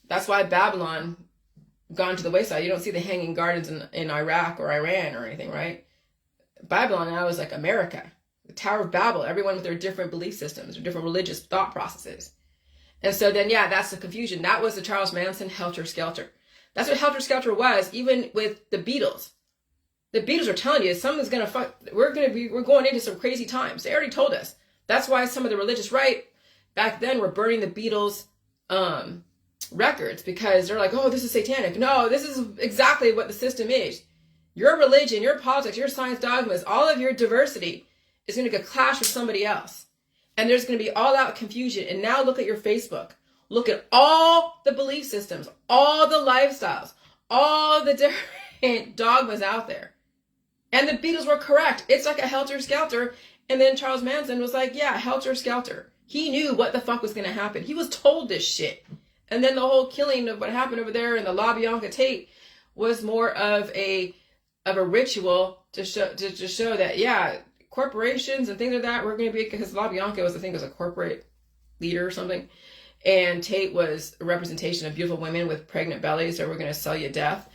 Speaker 1: that's why Babylon gone to the wayside. You don't see the hanging gardens in Iraq or Iran or anything, right? Babylon now is like America. The Tower of Babel, everyone with their different belief systems, or different religious thought processes. And so then, yeah, that's the confusion. That was the Charles Manson Helter Skelter. That's what Helter Skelter was, even with the Beatles. The Beatles are telling you something's going to fuck. We're going into some crazy times. They already told us. That's why some of the religious right back then were burning the Beatles records, because they're like, oh, this is satanic. No, this is exactly what the system is. Your religion, your politics, your science dogmas, all of your diversity is going to clash with somebody else. And there's going to be all out confusion. And now look at your Facebook. Look at all the belief systems, all the lifestyles, all the different dogmas out there. And the Beatles were correct. It's like a helter-skelter. And then Charles Manson was like, yeah, helter-skelter. He knew what the fuck was going to happen. He was told this shit. And then the whole killing of what happened over there in the La Bianca Tate was more of a ritual to show that, yeah, corporations and things like that were going to be, because La Bianca was, I think, was a corporate leader or something. And Tate was a representation of beautiful women with pregnant bellies that were going to sell you death.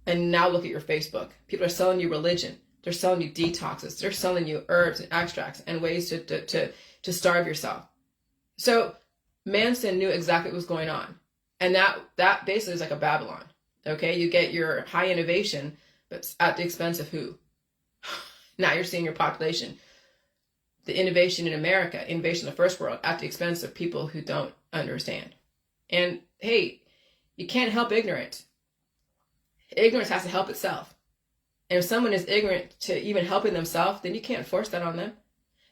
Speaker 1: And now look at your Facebook. People are selling you religion. They're selling you detoxes. They're selling you herbs and extracts and ways to starve yourself. So Manson knew exactly what was going on. And that basically is like a Babylon. Okay, you get your high innovation, but at the expense of who? Now you're seeing your population. The innovation in America, innovation in the first world, at the expense of people who don't understand. And hey, you can't help ignorance. Ignorance has to help itself. And if someone is ignorant to even helping themselves, then you can't force that on them.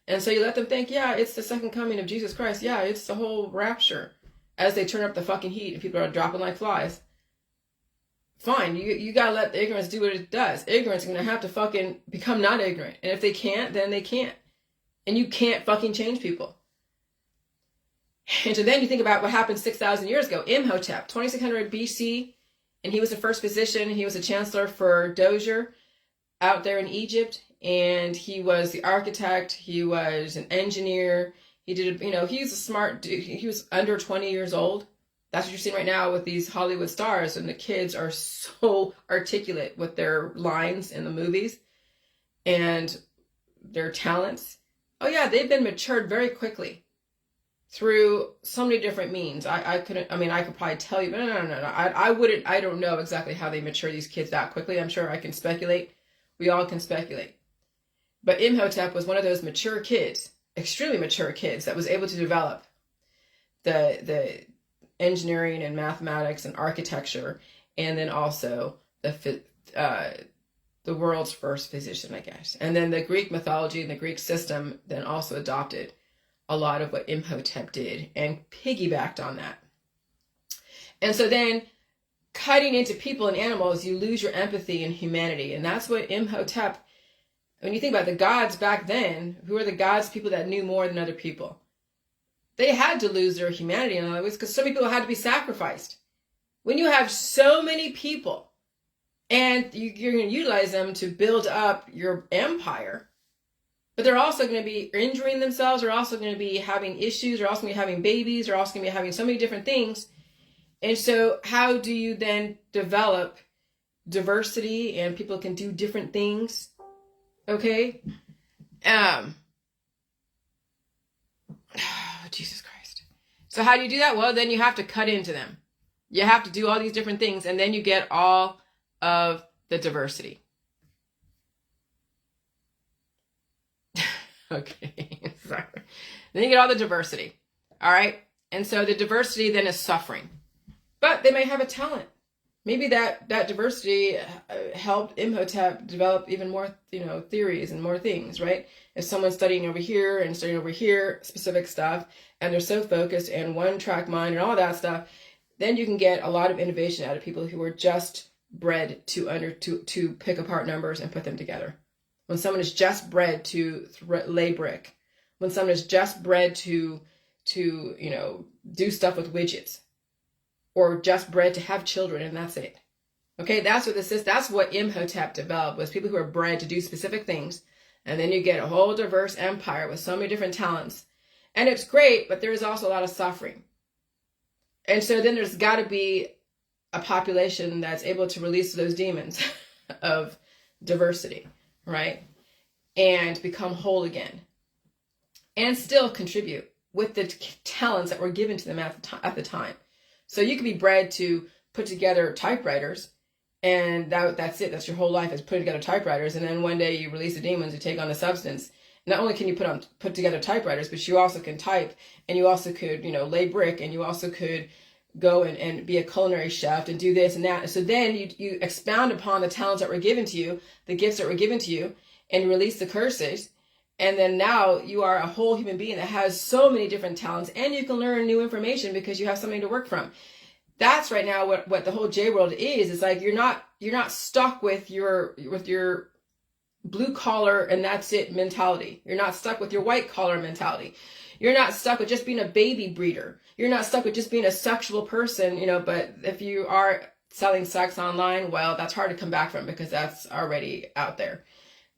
Speaker 1: And so you let them think, yeah, it's the second coming of Jesus Christ. Yeah, it's the whole rapture. As they turn up the fucking heat and people are dropping like flies. Fine, you gotta let the ignorance do what it does. Ignorance is gonna have to fucking become not ignorant. And if they can't, then they can't. And you can't fucking change people. And so then you think about what happened 6,000 years ago. Imhotep, 2600 BC, and he was the first physician. He was a chancellor for Dozier out there in Egypt. And he was the architect. He was an engineer. He did, he's a smart dude. He was under 20 years old. That's what you're seeing right now with these Hollywood stars. And the kids are so articulate with their lines in the movies and their talents. Oh yeah, they've been matured very quickly through so many different means. I could probably tell you, but no. I don't know exactly how they mature these kids that quickly. I'm sure I can speculate. We all can speculate. But Imhotep was one of those mature kids, extremely mature kids, that was able to develop the engineering and mathematics and architecture, and then also the world's first physician, I guess. And then the Greek mythology and the Greek system then also adopted a lot of what Imhotep did and piggybacked on that. And so then cutting into people and animals, you lose your empathy and humanity. And that's what Imhotep, when you think about the gods back then, who are the gods, people that knew more than other people? They had to lose their humanity in other ways because so many people had to be sacrificed. When you have so many people and you're going to utilize them to build up your empire, but they're also going to be injuring themselves, they're also going to be having issues, they're also going to be having babies, they're also going to be having so many different things. And so how do you then develop diversity and people can do different things? Okay? Oh, Jesus Christ. So how do you do that? Well, then you have to cut into them. You have to do all these different things, and then you get all of the diversity. Okay, sorry. Then you get all the diversity. All right? And so the diversity then is suffering. But they may have a talent. Maybe that diversity helped Imhotep develop even more, theories and more things, right? If someone's studying over here and studying over here, specific stuff, and they're so focused and one-track mind and all that stuff, then you can get a lot of innovation out of people who are just bred to pick apart numbers and put them together. When someone is just bred to lay brick, when someone is just bred to do stuff with widgets, or just bred to have children, and that's it. Okay, that's what this is. That's what Imhotep developed, was people who are bred to do specific things. And then you get a whole diverse empire with so many different talents. And it's great, but there's also a lot of suffering. And so then there's got to be a population that's able to release those demons of diversity, right? And become whole again. And still contribute with the talents that were given to them at the time. So you could be bred to put together typewriters, and that's it. That's your whole life, is putting together typewriters. And then one day you release the demons who take on the substance. Not only can you put together typewriters, but you also can type, and you also could, lay brick, and you also could go and be a culinary chef and do this and that. And so then you expound upon the talents that were given to you, the gifts that were given to you, and release the curses. And then now you are a whole human being that has so many different talents, and you can learn new information because you have something to work from. That's right now what the whole J world is. It's like you're not stuck with your blue collar and that's it mentality. You're not stuck with your white collar mentality. You're not stuck with just being a baby breeder. You're not stuck with just being a sexual person, but if you are selling sex online, well, that's hard to come back from because that's already out there.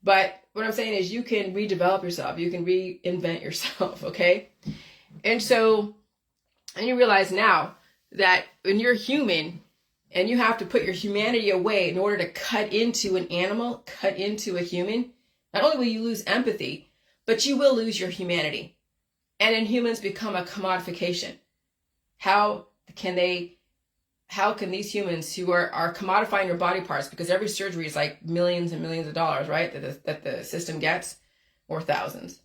Speaker 1: But what I'm saying is you can redevelop yourself. You can reinvent yourself, okay? And you realize now that when you're human and you have to put your humanity away in order to cut into an animal, cut into a human, not only will you lose empathy, but you will lose your humanity. And then humans become a commodification. How can these humans who are commodifying your body parts, because every surgery is like millions and millions of dollars, right? That the system gets, or thousands.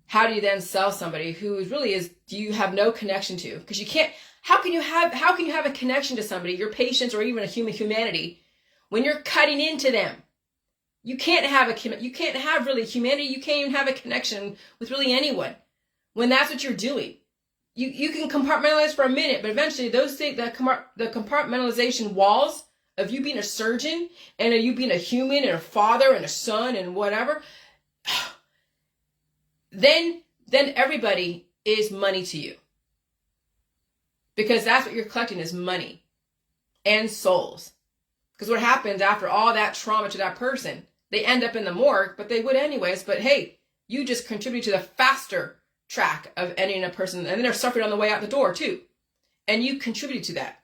Speaker 1: How do you then sell somebody who really you have no connection to? Because you can't, how can you have a connection to somebody, your patients or even a humanity, when you're cutting into them? You can't have really humanity. You can't even have a connection with really anyone when that's what you're doing. You can compartmentalize for a minute, but eventually those things, the compartmentalization walls of you being a surgeon and you being a human and a father and a son and whatever, then everybody is money to you. Because that's what you're collecting, is money and souls. Because what happens after all that trauma to that person, they end up in the morgue, but they would anyways. But hey, you just contribute to the faster track of ending a person, and then they're suffering on the way out the door too. And you contribute to that.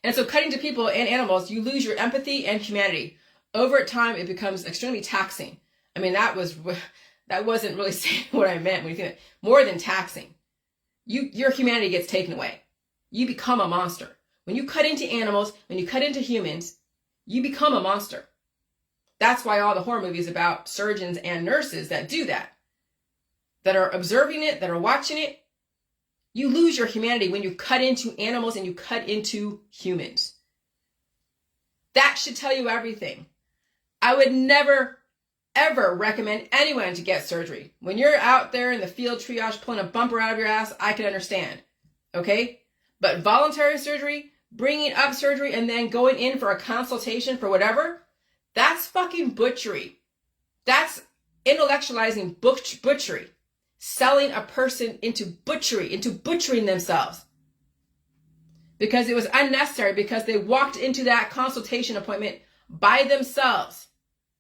Speaker 1: And so cutting to people and animals, you lose your empathy and humanity. Over time, it becomes extremely taxing. I mean, that wasn't really saying what I meant when you think more than taxing. Your humanity gets taken away. You become a monster. When you cut into animals, when you cut into humans, you become a monster. That's why all the horror movies about surgeons and nurses that do that are observing it, that are watching it, you lose your humanity when you cut into animals and you cut into humans. That should tell you everything. I would never, ever recommend anyone to get surgery. When you're out there in the field triage pulling a bumper out of your ass, I can understand. Okay? But voluntary surgery, bringing up surgery, and then going in for a consultation for whatever, that's fucking butchery. That's intellectualizing butchery. Selling a person into butchering themselves. Because it was unnecessary, because they walked into that consultation appointment by themselves.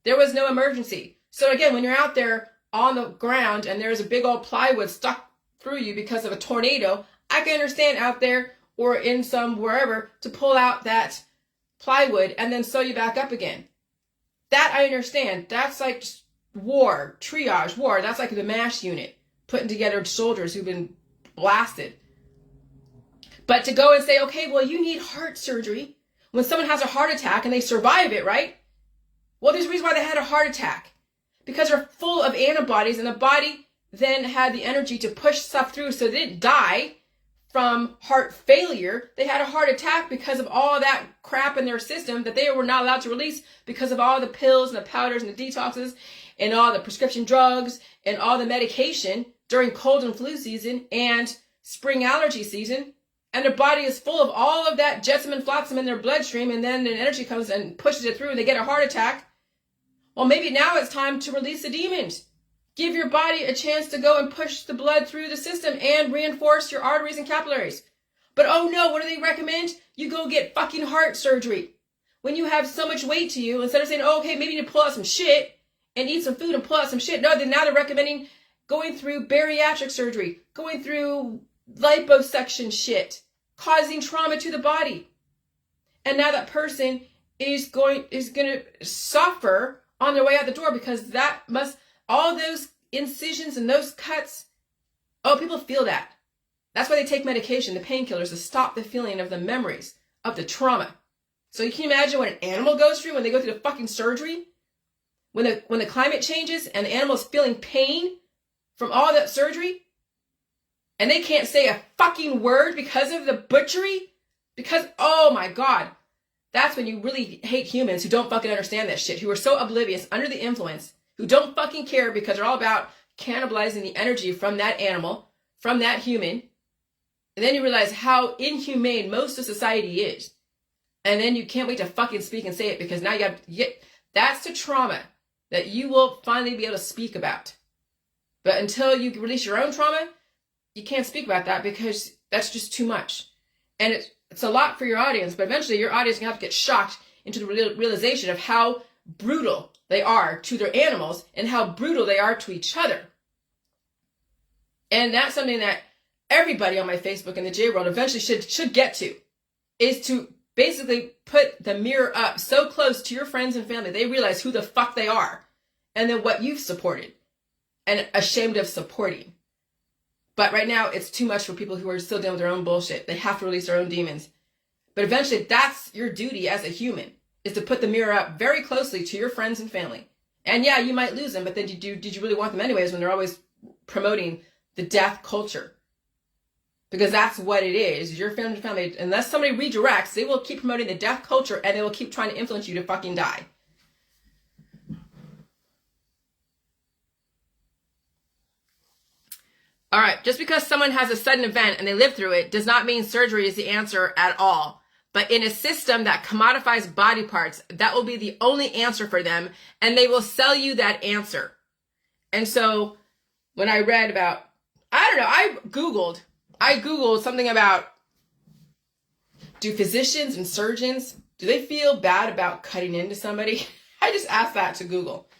Speaker 1: There was no emergency. So again, when you're out there on the ground and there's a big old plywood stuck through you because of a tornado, I can understand out there or in some wherever to pull out that plywood and then sew you back up again. That I understand. That's like triage war. That's like the MASH unit. putting together soldiers who've been blasted. But to go and say, okay, well, you need heart surgery when someone has a heart attack and they survive it, right? Well, there's a reason why they had a heart attack. Because they're full of antibodies, and the body then had the energy to push stuff through, so they didn't die from heart failure. They had a heart attack because of all that crap in their system that they were not allowed to release because of all the pills and the powders and the detoxes and all the prescription drugs and all the medication during cold and flu season and spring allergy season. And their body is full of all of that jetsam and flotsam in their bloodstream, and then the energy comes and pushes it through and they get a heart attack. Well, maybe now it's time to release the demons. Give your body a chance to go and push the blood through the system and reinforce your arteries and capillaries. But oh no, what do they recommend? You go get fucking heart surgery. When you have so much weight to you, instead of saying, oh, okay, maybe you need to pull out some shit and eat some food and pull out some shit. No, now they're recommending going through bariatric surgery, going through liposuction shit, causing trauma to the body. And now that person is going to suffer on their way out the door, because all those incisions and those cuts, oh, people feel that. That's why they take medication, the painkillers, to stop the feeling of the memories of the trauma. So you can imagine what an animal goes through when they go through the fucking surgery, when the climate changes and the animal's feeling pain from all that surgery, and they can't say a fucking word because of the butchery, because, oh my God, that's when you really hate humans who don't fucking understand that shit, who are so oblivious, under the influence, who don't fucking care because they're all about cannibalizing the energy from that animal, from that human. And then you realize how inhumane most of society is. And then you can't wait to fucking speak and say it, because now you have to get, that's the trauma that you will finally be able to speak about. But until you release your own trauma, you can't speak about that, because that's just too much. And it's a lot for your audience, but eventually your audience is going to have to get shocked into the realization of how brutal they are to their animals and how brutal they are to each other. And that's something that everybody on my Facebook and the J world eventually should get to, is to basically put the mirror up so close to your friends and family they realize who the fuck they are, and then what you've supported and ashamed of supporting. But right now, it's too much for people who are still dealing with their own bullshit. They have to release their own demons. But eventually, that's your duty as a human, is to put the mirror up very closely to your friends and family. And yeah, you might lose them, but then did you really want them anyways when they're always promoting the death culture? Because that's what it is. Your family, unless somebody redirects, they will keep promoting the death culture, and they will keep trying to influence you to fucking die. All right, just because someone has a sudden event and they live through it does not mean surgery is the answer at all. But in a system that commodifies body parts, that will be the only answer for them, and they will sell you that answer. And so when I read about, I Googled something about, do physicians and surgeons, do they feel bad about cutting into somebody? I just asked that to Google.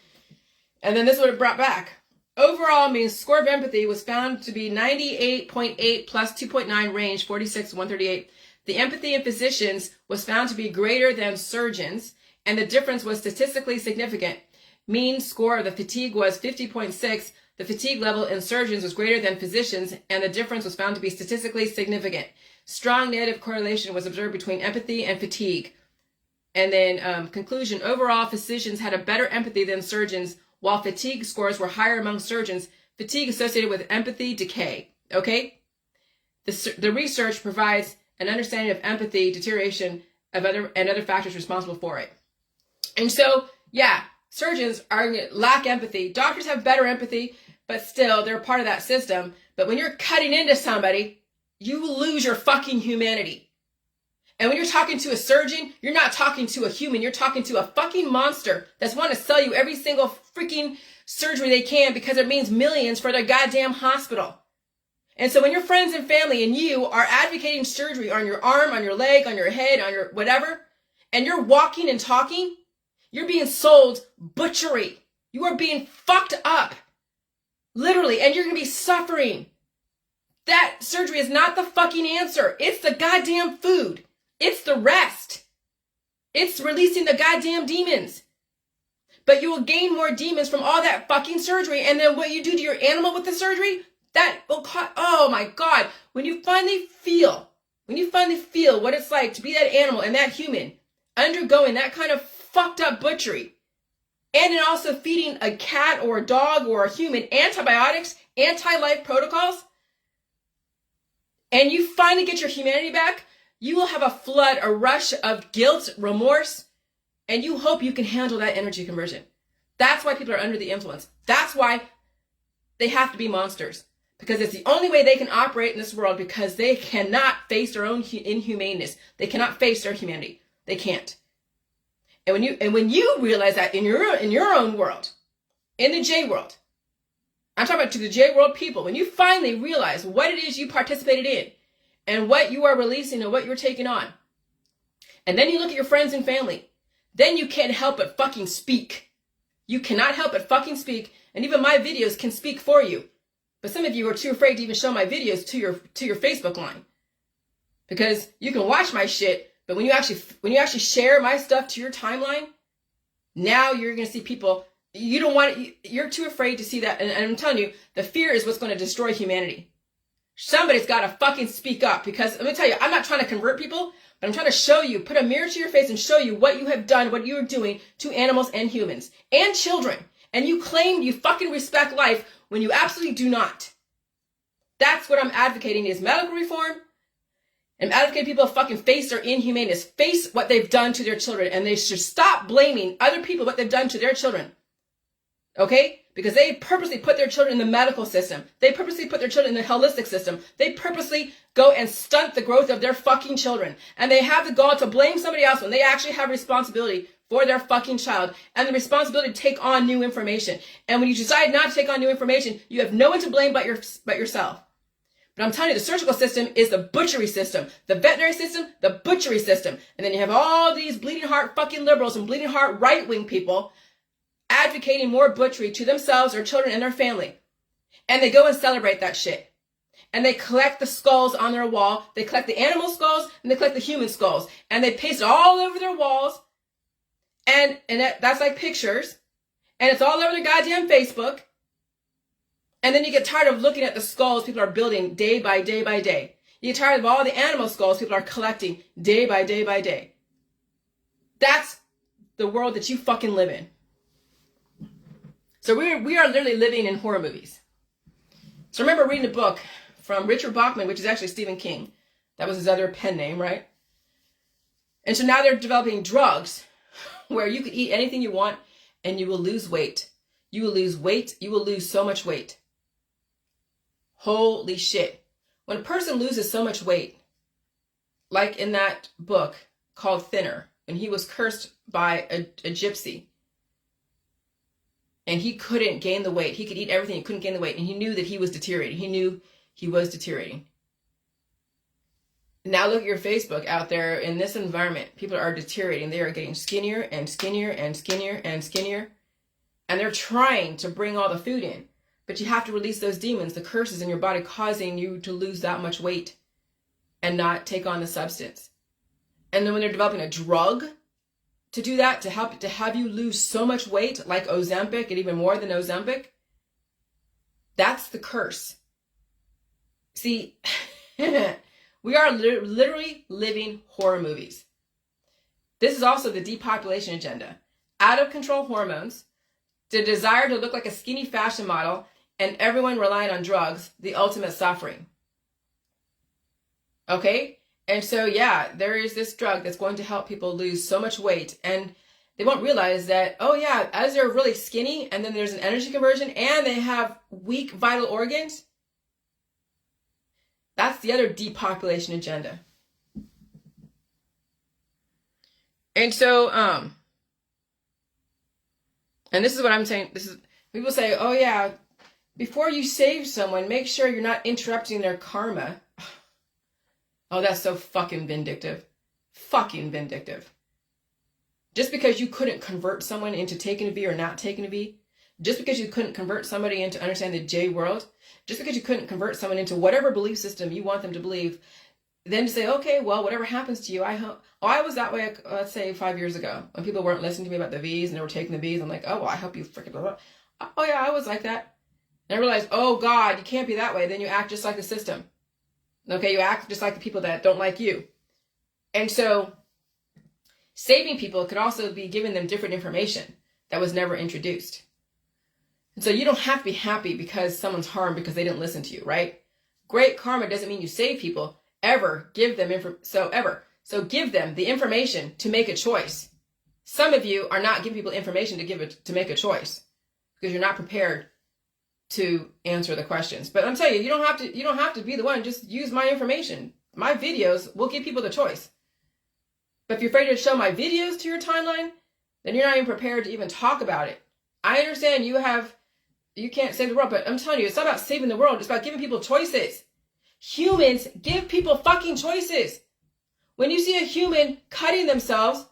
Speaker 1: And then this is what it brought back. Overall means score of empathy was found to be 98.8 plus 2.9 range, 46 to 138. The empathy in physicians was found to be greater than surgeons, and the difference was statistically significant. Mean score of the fatigue was 50.6. The fatigue level in surgeons was greater than physicians, and the difference was found to be statistically significant. Strong negative correlation was observed between empathy and fatigue. And then conclusion, overall, physicians had a better empathy than surgeons, while fatigue scores were higher among surgeons. Fatigue associated with empathy decay. Okay? The research provides an understanding of empathy, deterioration of other factors responsible for it. And so, yeah, surgeons lack empathy. Doctors have better empathy, but still, they're part of that system. But when you're cutting into somebody, you lose your fucking humanity. And when you're talking to a surgeon, you're not talking to a human. You're talking to a fucking monster that's want to sell you every single freaking surgery they can, because it means millions for their goddamn hospital. And so when your friends and family and you are advocating surgery on your arm, on your leg, on your head, on your whatever, and you're walking and talking, you're being sold butchery. You are being fucked up. Literally. And you're going to be suffering. That surgery is not the fucking answer. It's the goddamn food. It's the rest. It's releasing the goddamn demons. But you will gain more demons from all that fucking surgery. And then what you do to your animal with the surgery, That will oh my God, when you finally feel what it's like to be that animal and that human undergoing that kind of fucked up butchery, and then also feeding a cat or a dog or a human antibiotics, anti-life protocols, and you finally get your humanity back, you will have a rush of guilt, remorse, and you hope you can handle that energy conversion. That's why people are under the influence. That's why they have to be monsters. Because it's the only way they can operate in this world, because they cannot face their own inhumaneness. They cannot face their humanity. They can't. And when you realize that in your own world, in the J world, I'm talking about to the J world people, when you finally realize what it is you participated in and what you are releasing and what you're taking on, and then you look at your friends and family, then you can't help but fucking speak. You cannot help but fucking speak, and even my videos can speak for you. But some of you are too afraid to even show my videos to your Facebook line, because you can watch my shit, but when you actually share my stuff to your timeline, now you're gonna see people you don't want. You're too afraid to see that, and I'm telling you, the fear is what's going to destroy humanity. Somebody's got to fucking speak up, because let me tell you, I'm not trying to convert people, but I'm trying to show you, put a mirror to your face and show you what you have done, what you are doing to animals and humans and children, and you claim you fucking respect life when you absolutely do not. That's what I'm advocating, is medical reform. I'm advocating people fucking face their inhumaneness, face what they've done to their children, and they should stop blaming other people what they've done to their children. Okay? Because they purposely put their children in the medical system. They purposely put their children in the holistic system. They purposely go and stunt the growth of their fucking children. And they have the gall to blame somebody else when they actually have responsibility for their fucking child and the responsibility to take on new information. And when you decide not to take on new information, you have no one to blame but yourself. But I'm telling you, the surgical system is the butchery system. The veterinary system, the butchery system. And then you have all these bleeding heart fucking liberals and bleeding heart right-wing people advocating more butchery to themselves, their children, and their family. And they go and celebrate that shit. And they collect the skulls on their wall. They collect the animal skulls and they collect the human skulls. And they paste it all over their walls. And that's like pictures. And it's all over their goddamn Facebook. And then you get tired of looking at the skulls people are building day by day by day. You get tired of all the animal skulls people are collecting day by day by day. That's the world that you fucking live in. So we are literally living in horror movies. So I remember reading a book from Richard Bachman, which is actually Stephen King. That was his other pen name, right? And so now they're developing drugs where you could eat anything you want and you will lose weight. You will lose weight. You will lose so much weight. Holy shit. When a person loses so much weight, like in that book called Thinner, and he was cursed by a gypsy, and he couldn't gain the weight. He could eat everything. He couldn't gain the weight. And he knew that he was deteriorating. He knew he was deteriorating. Now look at your Facebook out there in this environment. People are deteriorating. They are getting skinnier and skinnier and skinnier and skinnier. And they're trying to bring all the food in. But you have to release those demons, the curses in your body causing you to lose that much weight and not take on the substance. And then when they're developing a drug to do that, to have you lose so much weight, like Ozempic and even more than Ozempic, that's the curse. See, we are literally living horror movies. This is also the depopulation agenda. Out of control hormones, the desire to look like a skinny fashion model, and everyone relying on drugs, the ultimate suffering. Okay? And so, yeah, there is this drug that's going to help people lose so much weight. And they won't realize that, oh yeah, as they're really skinny, and then there's an energy conversion, and they have weak vital organs. That's the other depopulation agenda. And so, and this is what I'm saying. People say, oh yeah, before you save someone, make sure you're not interrupting their karma. Oh, that's so fucking vindictive. Fucking vindictive. Just because you couldn't convert someone into taking a V or not taking a V, just because you couldn't convert somebody into understanding the J world, just because you couldn't convert someone into whatever belief system you want them to believe, then to say, okay, well, whatever happens to you, I hope. Oh, I was that way, let's say 5 years ago, when people weren't listening to me about the V's and they were taking the V's. I'm like, oh, well, I hope you freaking. Oh yeah, I was like that. And I realized, oh God, you can't be that way. Then you act just like the system. Okay, you act just like the people that don't like you. And so saving people could also be giving them different information that was never introduced. And so you don't have to be happy because someone's harmed because they didn't listen to you, right? Great karma doesn't mean you save people. Ever give them So give them the information to make a choice. Some of you are not giving people information to make a choice because you're not prepared to answer the questions. But I'm telling you, you don't have to be the one. Just use my information. My videos will give people the choice. But if you're afraid to show my videos to your timeline, then you're not even prepared to even talk about it. I understand you can't save the world, but I'm telling you, it's not about saving the world. It's about giving people choices. Humans give people fucking choices. When you see a human cutting themselves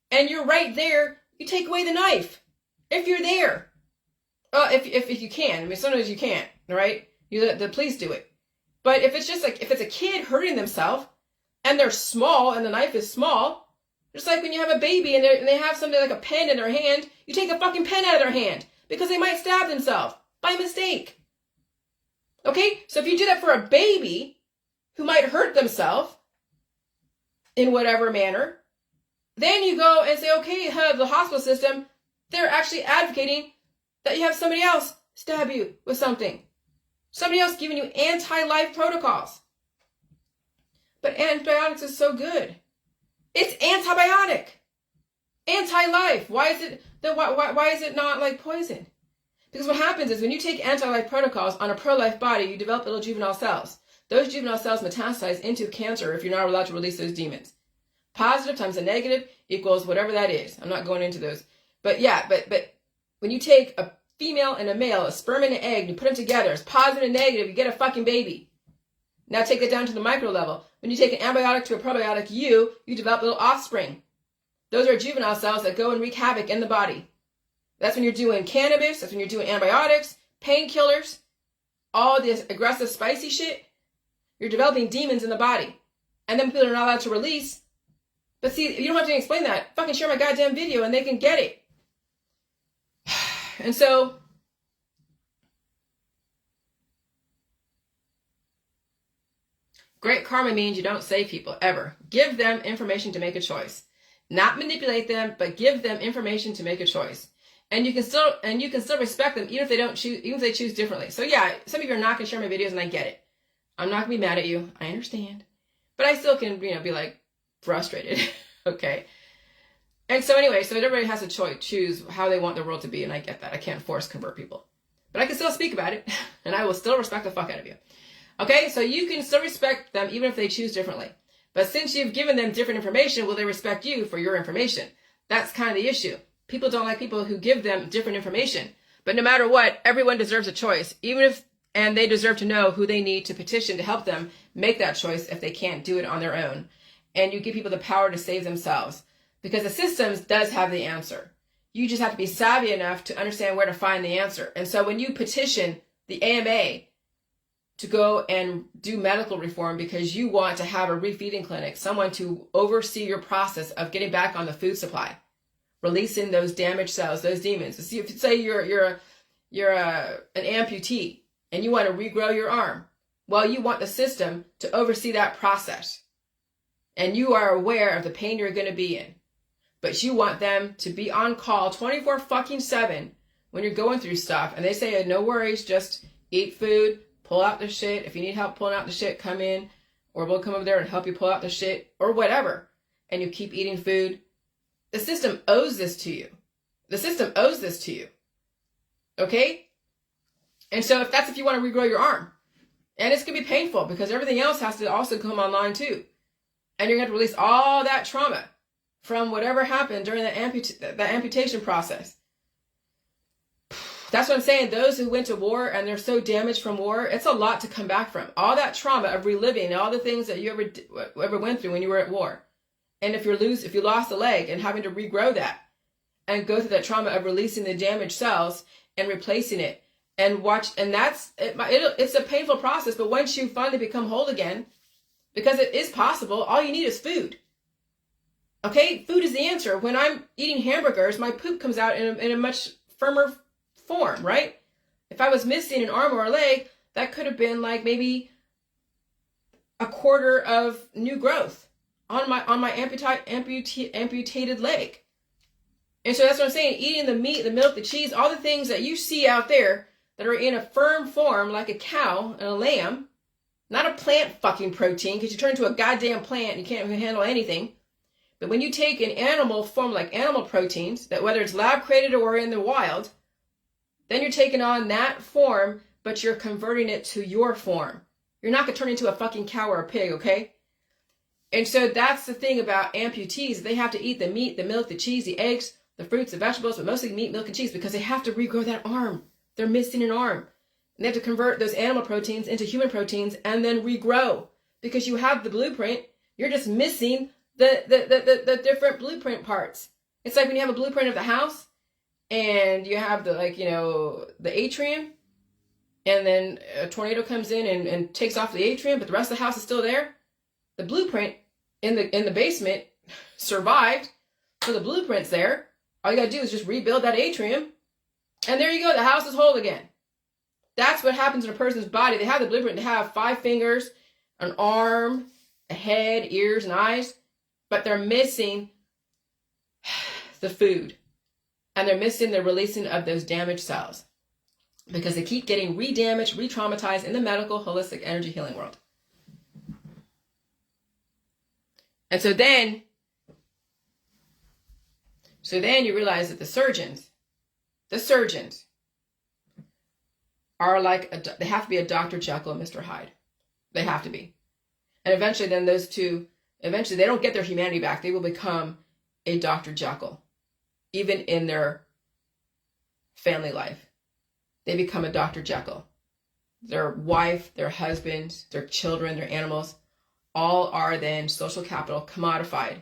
Speaker 1: and you're right there, you take away the knife. If you're there. If you can. I mean, sometimes you can't, right? You let the police do it. But if it's a kid hurting themselves and they're small and the knife is small, just like when you have a baby and they have something like a pen in their hand, you take a fucking pen out of their hand because they might stab themselves by mistake. Okay? So if you do that for a baby who might hurt themselves in whatever manner, then you go and say, okay, the hospital system, they're actually advocating that you have somebody else stab you with something. Somebody else giving you anti-life protocols. But antibiotics is so good. It's antibiotic. Anti-life. Why is it not like poison? Because what happens is when you take anti-life protocols on a pro-life body, you develop little juvenile cells. Those juvenile cells metastasize into cancer if you're not allowed to release those demons. Positive times a negative equals whatever that is. I'm not going into those. But yeah, but when you take a female and a male, a sperm and an egg, and you put them together, it's positive and negative, you get a fucking baby. Now take it down to the micro level. When you take an antibiotic to a probiotic, you develop little offspring. Those are juvenile cells that go and wreak havoc in the body. That's when you're doing cannabis, that's when you're doing antibiotics, painkillers, all this aggressive, spicy shit. You're developing demons in the body. And then people are not allowed to release. But see, you don't have to explain that. Fucking share my goddamn video and they can get it. And so, great karma means you don't save people, ever. Give them information to make a choice. Not manipulate them, but give them information to make a choice. And you can still respect them even if they don't choose, even if they choose differently. So yeah, some of you are not going to share my videos and I get it. I'm not going to be mad at you. I understand. But I still can, be like frustrated. Okay. And so anyway, so everybody has a choose how they want the world to be. And I get that. I can't force convert people. But I can still speak about it. And I will still respect the fuck out of you. Okay. So you can still respect them even if they choose differently. But since you've given them different information, will they respect you for your information? That's kind of the issue. People don't like people who give them different information. But no matter what, everyone deserves a choice. And they deserve to know who they need to petition to help them make that choice if they can't do it on their own. And you give people the power to save themselves. Because the systems does have the answer. You just have to be savvy enough to understand where to find the answer. And so when you petition the AMA to go and do medical reform because you want to have a refeeding clinic, someone to oversee your process of getting back on the food supply, releasing those damaged cells, those demons. So if you say you're an amputee and you want to regrow your arm, well, you want the system to oversee that process. And you are aware of the pain you're going to be in. But you want them to be on call 24/7 when you're going through stuff. And they say, no worries, just eat food, pull out the shit. If you need help pulling out the shit, come in. Or we'll come over there and help you pull out the shit. Or whatever. And you keep eating food. The system owes this to you. The system owes this to you. Okay? And so if you want to regrow your arm. And it's going to be painful because everything else has to also come online too. And you're going to have to release all that trauma from whatever happened during the amputation process. That's what I'm saying. Those who went to war and they're so damaged from war, it's a lot to come back from. All that trauma of reliving all the things that you ever went through when you were at war. And if you lost a leg and having to regrow that and go through that trauma of releasing the damaged cells and replacing it and it's a painful process. But once you finally become whole again, because it is possible, all you need is food. Okay, food is the answer. When I'm eating hamburgers, my poop comes out in a much firmer form, right? If I was missing an arm or a leg, that could have been like maybe a quarter of new growth on my amputated leg. And so that's what I'm saying. Eating the meat, the milk, the cheese, all the things that you see out there that are in a firm form like a cow and a lamb, not a plant fucking protein, because you turn into a goddamn plant and you can't handle anything. But when you take an animal form like animal proteins, that whether it's lab created or in the wild, then you're taking on that form, but you're converting it to your form. You're not going to turn into a fucking cow or a pig, okay? And so that's the thing about amputees. They have to eat the meat, the milk, the cheese, the eggs, the fruits, the vegetables, but mostly meat, milk, and cheese, because they have to regrow that arm. They're missing an arm. And they have to convert those animal proteins into human proteins and then regrow. Because you have the blueprint, you're just missing the different blueprint parts. It's like when you have a blueprint of the house and you have the atrium, and then a tornado comes in and takes off the atrium, but the rest of the house is still there. The blueprint in the basement survived, so the blueprint's there. All you gotta do is just rebuild that atrium, and there you go, the house is whole again. That's what happens in a person's body. They have the blueprint to have 5 fingers, an arm, a head, ears, and eyes, but they're missing the food, and they're missing the releasing of those damaged cells, because they keep getting re-damaged, re-traumatized in the medical, holistic, energy healing world. And so then you realize that the surgeons are like, they have to be a Dr. Jekyll and Mr. Hyde. They have to be. And eventually then those two, eventually they don't get their humanity back. They will become a Dr. Jekyll, even in their family life. They become a Dr. Jekyll. Their wife, their husband, their children, their animals, all are then social capital, commodified,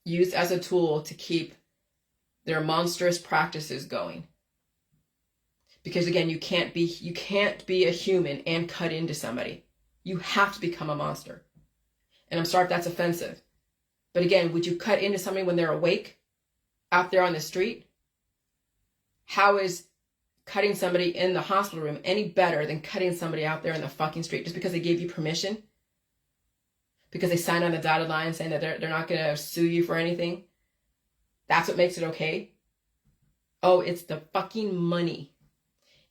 Speaker 1: used as a tool to keep their monstrous practices going. Because again, you can't be a human and cut into somebody. You have to become a monster. And I'm sorry if that's offensive. But again, would you cut into somebody when they're awake out there on the street? How is cutting somebody in the hospital room any better than cutting somebody out there in the fucking street just because they gave you permission? Because they signed on the dotted line saying that they're not going to sue you for anything? That's what makes it okay? Oh, it's the fucking money.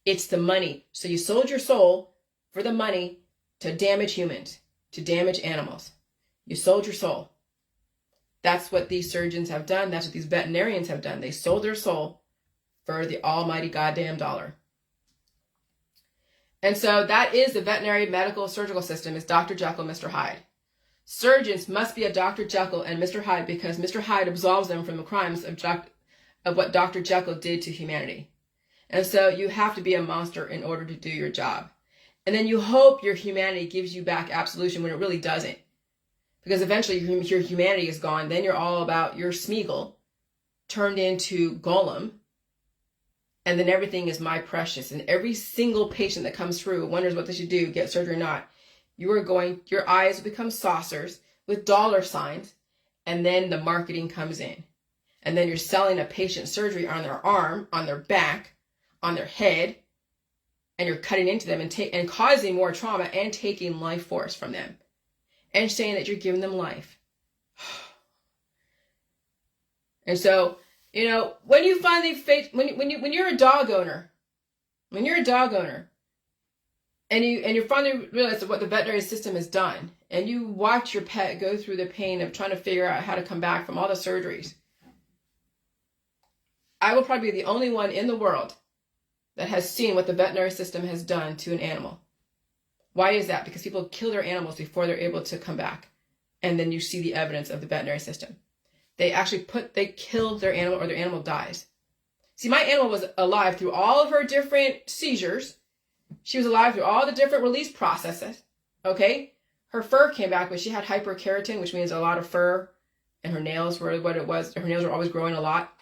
Speaker 1: It's the money. So you sold your soul for the money to damage humans, to damage animals. You sold your soul. That's what these surgeons have done. That's what these veterinarians have done. They sold their soul for the almighty goddamn dollar. And so that is the veterinary medical surgical system, is Dr. Jekyll, Mr. Hyde. Surgeons must be a Dr. Jekyll and Mr. Hyde, because Mr. Hyde absolves them from the crimes of what Dr. Jekyll did to humanity. And so you have to be a monster in order to do your job. And then you hope your humanity gives you back absolution when it really doesn't. Because eventually your humanity is gone. Then you're all about your Smeagol turned into Golem. And then everything is my precious. And every single patient that comes through wonders what they should do, get surgery or not. Your eyes will become saucers with dollar signs. And then the marketing comes in. And then you're selling a patient surgery on their arm, on their back, on their head. And you're cutting into them and causing more trauma and taking life force from them. And saying that you're giving them life. And so, when you finally face, when you're a dog owner, and you finally realize what the veterinary system has done, and you watch your pet go through the pain of trying to figure out how to come back from all the surgeries, I will probably be the only one in the world that has seen what the veterinary system has done to an animal. Why is that? Because people kill their animals before they're able to come back. And then you see the evidence of the veterinary system. They kill their animal, or their animal dies. See, my animal was alive through all of her different seizures. She was alive through all the different release processes. Okay? Her fur came back, but she had hyperkeratin, which means a lot of fur. And her nails were what it was. Her nails were always growing a lot.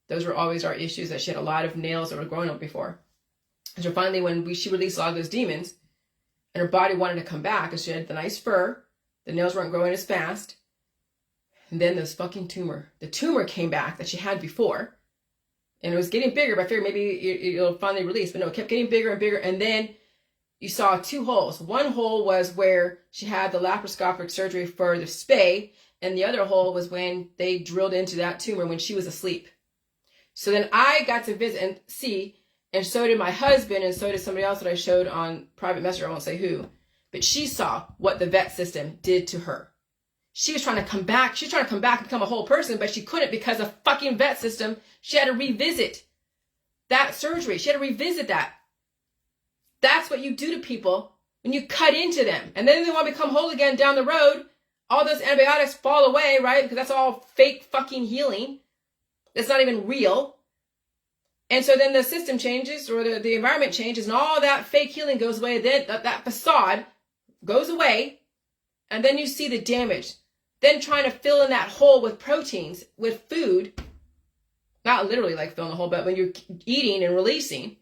Speaker 1: Those were always our issues, that she had a lot of nails that were growing up before. And so finally, when she released a lot of those demons, and her body wanted to come back, because she had the nice fur, the nails weren't growing as fast, and then this fucking tumor. The tumor came back that she had before. And it was getting bigger, but I figured maybe it'll finally release. But no, it kept getting bigger and bigger. And then you saw 2 holes. One hole was where she had the laparoscopic surgery for the spay, and the other hole was when they drilled into that tumor when she was asleep. So then I got to visit and see, and so did my husband, and so did somebody else that I showed on private messenger. I won't say who, but she saw what the vet system did to her. She was trying to come back. She was trying to come back and become a whole person, but she couldn't because of fucking vet system. She had to revisit that surgery. She had to revisit that. That's what you do to people when you cut into them. And then they want to become whole again down the road. All those antibiotics fall away, right? Because that's all fake fucking healing. It's not even real. And so then the system changes, or the environment changes, and all that fake healing goes away. Then that facade goes away. And then you see the damage. Then trying to fill in that hole with proteins, with food. Not literally like filling the hole, but when you're eating and releasing.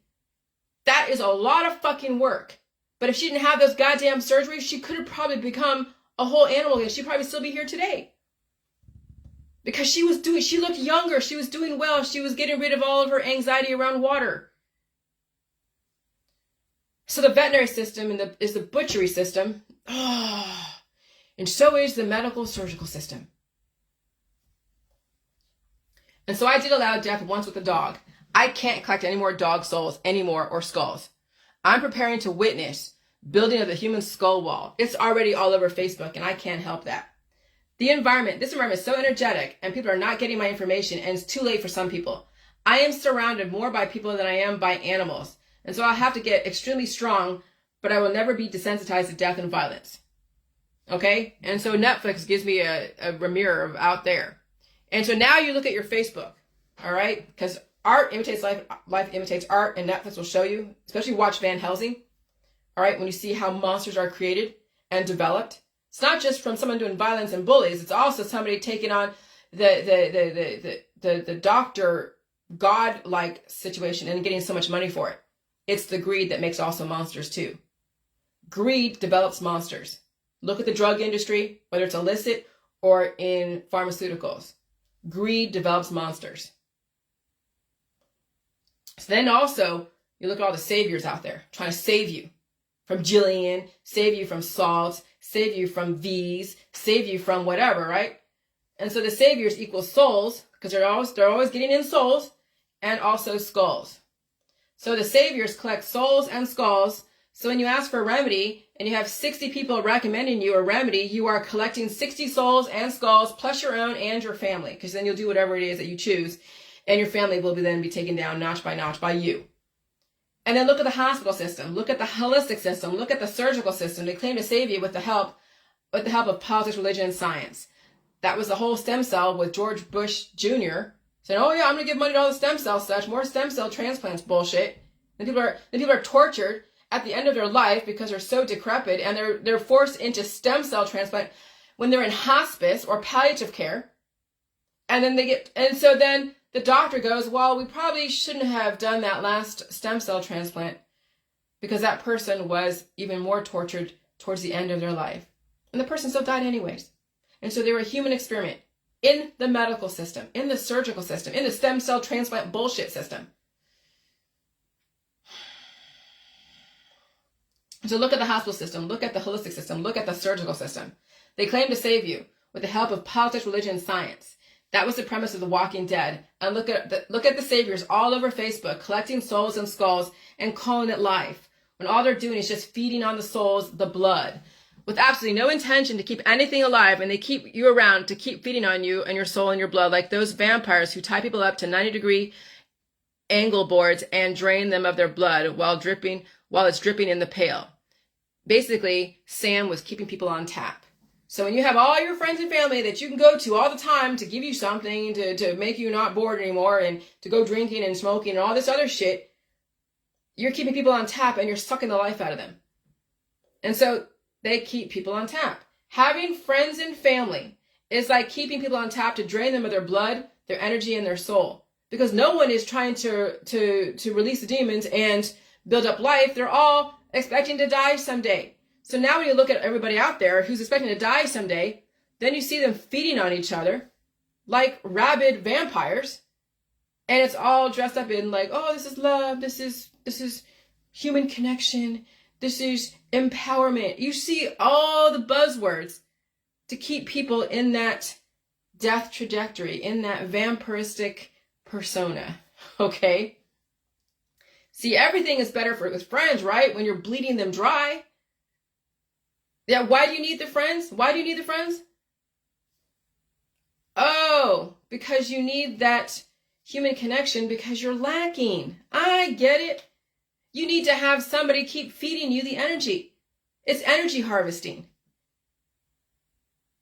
Speaker 1: That is a lot of fucking work. But if she didn't have those goddamn surgeries, she could have probably become a whole animal again. She'd probably still be here today. Because she looked younger. She was doing well. She was getting rid of all of her anxiety around water. So the veterinary system is the butchery system. Oh, and so is the medical surgical system. And so I did allow death once with a dog. I can't collect any more dog souls anymore, or skulls. I'm preparing to witness building of the human skull wall. It's already all over Facebook, and I can't help that. This environment is so energetic, and people are not getting my information, and it's too late for some people. I am surrounded more by people than I am by animals. And so I'll have to get extremely strong, but I will never be desensitized to death and violence. Okay? And so Netflix gives me a mirror of out there. And so now you look at your Facebook, all right? Because art imitates life, life imitates art, and Netflix will show you, especially watch Van Helsing, all right, when you see how monsters are created and developed. It's not just from someone doing violence and bullies, it's also somebody taking on the doctor god-like situation and getting so much money for it. It's the greed that makes also monsters too. Greed develops monsters. Look at the drug industry, whether it's illicit or in pharmaceuticals. Greed develops monsters. So then also, you look at all the saviors out there trying to save you from Jillian, save you from Salt, save you from V's, save you from whatever, right? And so the saviors equal souls, because they're always getting in souls, and also skulls. So the saviors collect souls and skulls. So when you ask for a remedy and you have 60 people recommending you a remedy, you are collecting 60 souls and skulls plus your own and your family, because then you'll do whatever it is that you choose, and your family will then be taken down notch by you. And then look at the hospital system, look at the holistic system, look at the surgical system. They claim to save you with the help of politics, religion, and science. That was the whole stem cell with George Bush Jr. saying, "Oh yeah, I'm going to give money to all the stem cell stuff, more stem cell transplants bullshit." And people are tortured at the end of their life because they're so decrepit, and they're forced into stem cell transplant when they're in hospice or palliative care. And so then the doctor goes, "Well, we probably shouldn't have done that last stem cell transplant because that person was even more tortured towards the end of their life." And the person still died anyways. And so they were a human experiment in the medical system, in the surgical system, in the stem cell transplant bullshit system. So look at the hospital system, look at the holistic system, look at the surgical system. They claim to save you with the help of politics, religion, and science. That was the premise of The Walking Dead. And look at the saviors all over Facebook, collecting souls and skulls and calling it life, when all they're doing is just feeding on the souls, the blood, with absolutely no intention to keep anything alive. And they keep you around to keep feeding on you and your soul and your blood, like those vampires who tie people up to 90-degree angle boards and drain them of their blood while it's dripping in the pail. Basically, Sam was keeping people on tap. So when you have all your friends and family that you can go to all the time to give you something, to make you not bored anymore, and to go drinking and smoking and all this other shit, you're keeping people on tap and you're sucking the life out of them. And so they keep people on tap. Having friends and family is like keeping people on tap to drain them of their blood, their energy, and their soul. Because no one is trying to release the demons and build up life. They're all expecting to die someday. So now when you look at everybody out there who's expecting to die someday, then you see them feeding on each other like rabid vampires. And it's all dressed up in like, oh, this is love, this is human connection, this is empowerment. You see all the buzzwords to keep people in that death trajectory, in that vampiristic persona, okay? See, everything is better with friends, right? When you're bleeding them dry. Yeah, why do you need the friends? Why do you need the friends? Oh, because you need that human connection because you're lacking. I get it. You need to have somebody keep feeding you the energy. It's energy harvesting.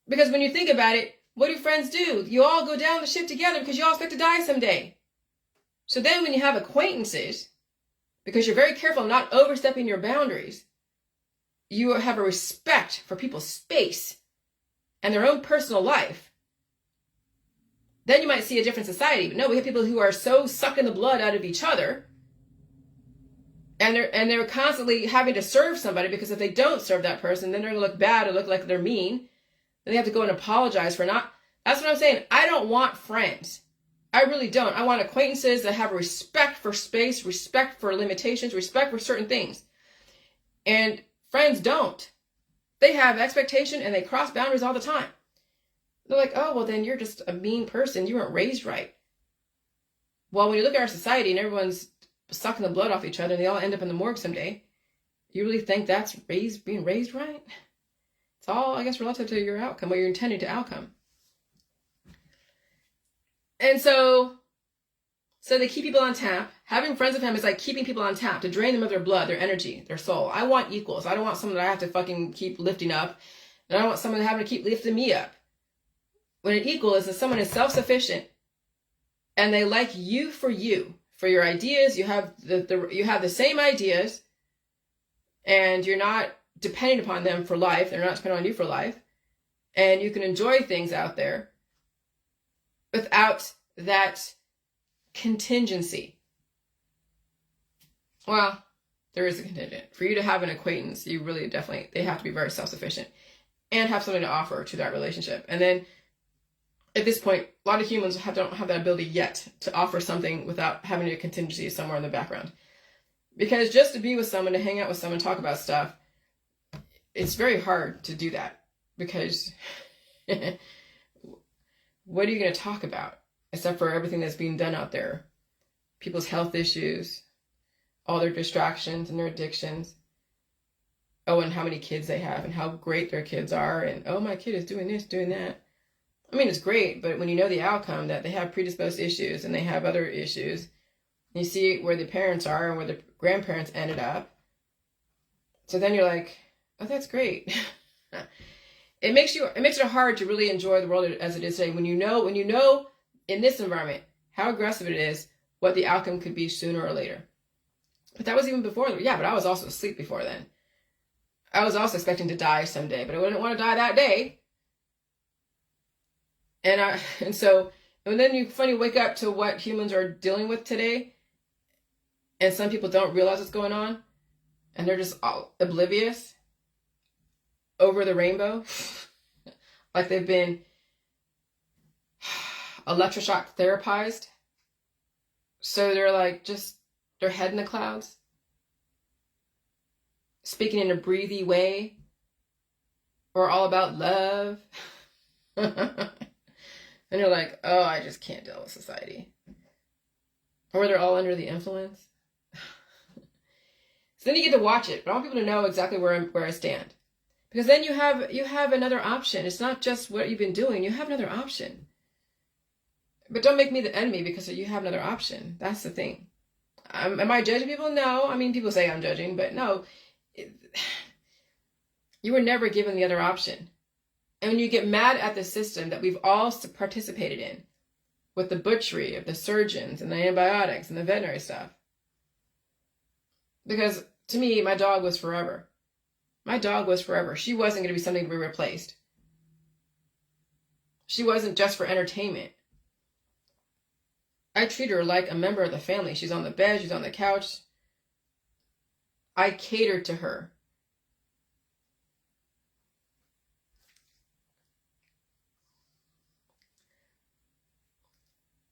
Speaker 1: Because when you think about it, what do friends do? You all go down the ship together because you all expect to die someday. So then when you have acquaintances, because you're very careful not overstepping your boundaries, you have a respect for people's space and their own personal life. Then you might see a different society. But no, we have people who are so sucking the blood out of each other, and they're constantly having to serve somebody, because if they don't serve that person, then they're going to look bad or look like they're mean. Then they have to go and apologize for not. That's what I'm saying. I don't want friends. I really don't. I want acquaintances that have respect for space, respect for limitations, respect for certain things. And friends don't. They have expectation and they cross boundaries all the time. They're like, oh, well, then you're just a mean person. You weren't raised right. Well, when you look at our society and everyone's sucking the blood off each other and they all end up in the morgue someday, you really think that's being raised right? It's all, I guess, relative to your outcome, what you're intending to outcome. And so they keep people on tap. Having friends with him is like keeping people on tap to drain them of their blood, their energy, their soul. I want equals. I don't want someone that I have to fucking keep lifting up. And I don't want someone having to keep lifting me up. When an equal is that someone is self-sufficient and they like you, for your ideas. You have the same ideas, and you're not depending upon them for life. They're not depending on you for life. And you can enjoy things out there without that contingency. Well, there is a contingent. For you to have an acquaintance, you really definitely, they have to be very self-sufficient and have something to offer to that relationship. And then at this point, a lot of humans don't have that ability yet to offer something without having a contingency somewhere in the background. Because just to be with someone, to hang out with someone, talk about stuff, it's very hard to do that. Because what are you going to talk about? Except for everything that's being done out there. People's health issues, all their distractions and their addictions. Oh, and how many kids they have and how great their kids are. And, oh, my kid is doing this, doing that. I mean, it's great, but when you know the outcome, that they have predisposed issues and they have other issues, you see where the parents are and where the grandparents ended up. So then you're like, oh, that's great. It makes it hard to really enjoy the world as it is today. When you know in this environment how aggressive it is, what the outcome could be sooner or later. But that was even before. Yeah, but I was also asleep before then. I was also expecting to die someday, but I wouldn't want to die that day. And then you finally wake up to what humans are dealing with today, and some people don't realize what's going on, and they're just all oblivious over the rainbow, like they've been electroshock therapized. So they're like just their head in the clouds, speaking in a breathy way, or all about love. And you're like, oh, I just can't deal with society. Or they're all under the influence. So then you get to watch it. But I want people to know exactly where I stand. Because then you have another option. It's not just what you've been doing. You have another option. But don't make me the enemy because you have another option. That's the thing. Am I judging people? No. I mean, people say I'm judging. But no. You were never given the other option. And when you get mad at the system that we've all participated in, with the butchery of the surgeons and the antibiotics and the veterinary stuff. Because to me, my dog was forever. My dog was forever. She wasn't going to be something to be replaced. She wasn't just for entertainment. I treat her like a member of the family. She's on the bed, she's on the couch. I catered to her.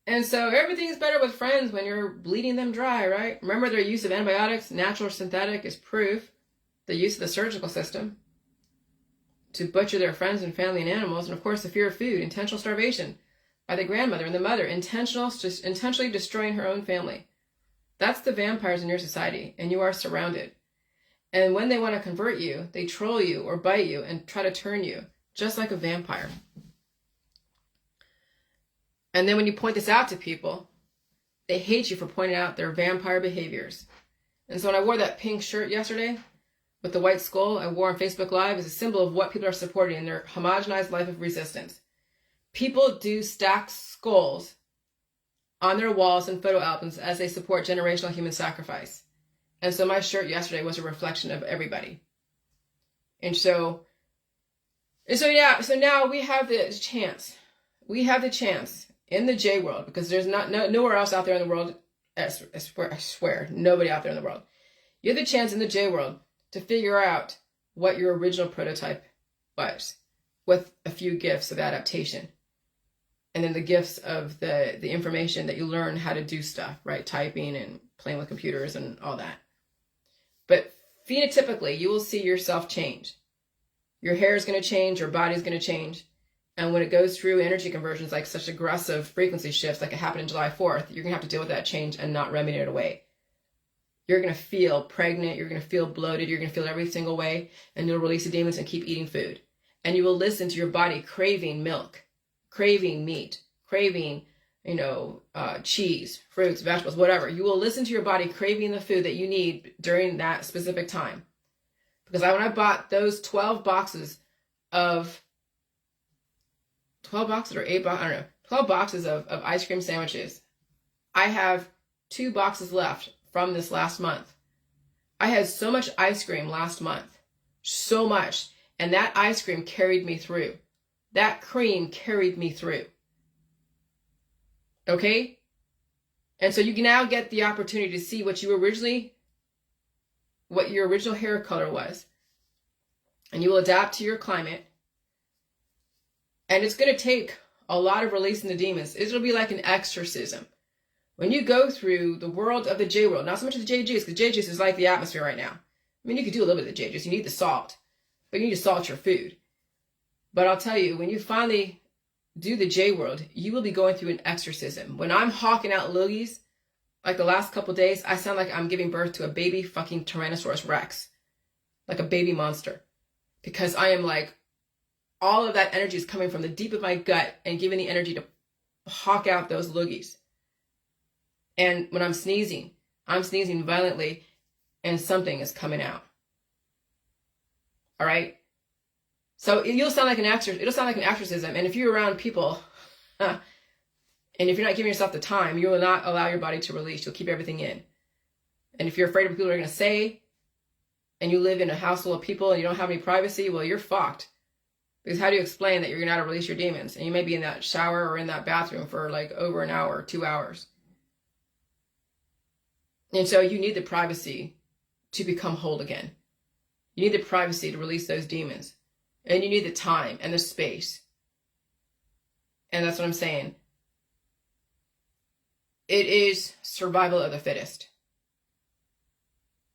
Speaker 1: And so everything's better with friends when you're bleeding them dry, right? Remember, their use of antibiotics, natural or synthetic, is proof. The use of the surgical system to butcher their friends and family and animals. And of course, the fear of food, intentional starvation by the grandmother and the mother, intentionally destroying her own family. That's the vampires in your society, and you are surrounded. And when they want to convert you, they troll you or bite you and try to turn you, just like a vampire. And then when you point this out to people, they hate you for pointing out their vampire behaviors. And so when I wore that pink shirt yesterday with the white skull I wore on Facebook Live as a symbol of what people are supporting in their homogenized life of resistance. People do stack skulls on their walls and photo albums as they support generational human sacrifice. And so my shirt yesterday was a reflection of everybody. So now we have the chance. We have the chance in the J world, because there's nowhere else out there in the world. I swear, nobody out there in the world. You have the chance in the J world to figure out what your original prototype was, with a few gifts of adaptation. And then the gifts of the information that you learn how to do stuff, right? Typing and playing with computers and all that. But phenotypically, you will see yourself change. Your hair is going to change, your body is going to change. And when it goes through energy conversions, like such aggressive frequency shifts like it happened in July 4th, you're going to have to deal with that change and not remedy it away. You're going to feel pregnant, you're going to feel bloated, you're going to feel every single way, and you'll release the demons and keep eating food. And you will listen to your body craving milk, craving meat, craving, cheese, fruits, vegetables, whatever. You will listen to your body craving the food that you need during that specific time. Because when I bought those 12 boxes or 8 boxes, I don't know, 12 boxes of ice cream sandwiches, I have 2 boxes left from this last month. I had so much ice cream last month, so much, and that ice cream carried me through. That cream carried me through. Okay? And so you can now get the opportunity to see what your original hair color was. And you will adapt to your climate. And it's going to take a lot of releasing the demons. It'll be like an exorcism. When you go through the world of the J world, not so much of the J juice, because J juice is like the atmosphere right now. I mean, you could do a little bit of the J juice. You need the salt, but you need to salt your food. But I'll tell you, when you finally do the J world, you will be going through an exorcism. When I'm hawking out loogies, like the last couple of days, I sound like I'm giving birth to a baby fucking Tyrannosaurus Rex. Like a baby monster. Because I am like, all of that energy is coming from the deep of my gut and giving the energy to hawk out those loogies. And when I'm sneezing violently and something is coming out. All right? So it'll sound like an exorcism. And if you're around people, and if you're not giving yourself the time, you will not allow your body to release. You'll keep everything in. And if you're afraid of what people are going to say, and you live in a house full of people and you don't have any privacy, well, you're fucked. Because how do you explain that you're going to have to release your demons? And you may be in that shower or in that bathroom for like over an hour, 2 hours. And so you need the privacy to become whole again. You need the privacy to release those demons. And you need the time and the space. And that's what I'm saying. It is survival of the fittest.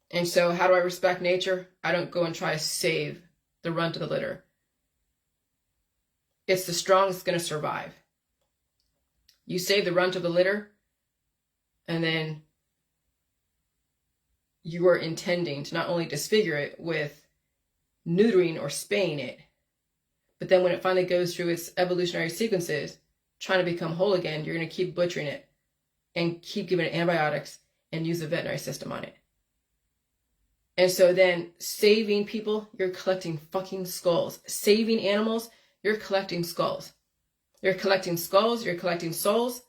Speaker 1: And so how do I respect nature? I don't go and try to save the runt of the litter. It's the strongest going to survive. You save the runt of the litter, and then you are intending to not only disfigure it with neutering or spaying it, but then when it finally goes through its evolutionary sequences, trying to become whole again, you're going to keep butchering it and keep giving it antibiotics and use the veterinary system on it. And so then saving people, you're collecting fucking skulls. Saving animals, you're collecting skulls. You're collecting skulls, you're collecting souls,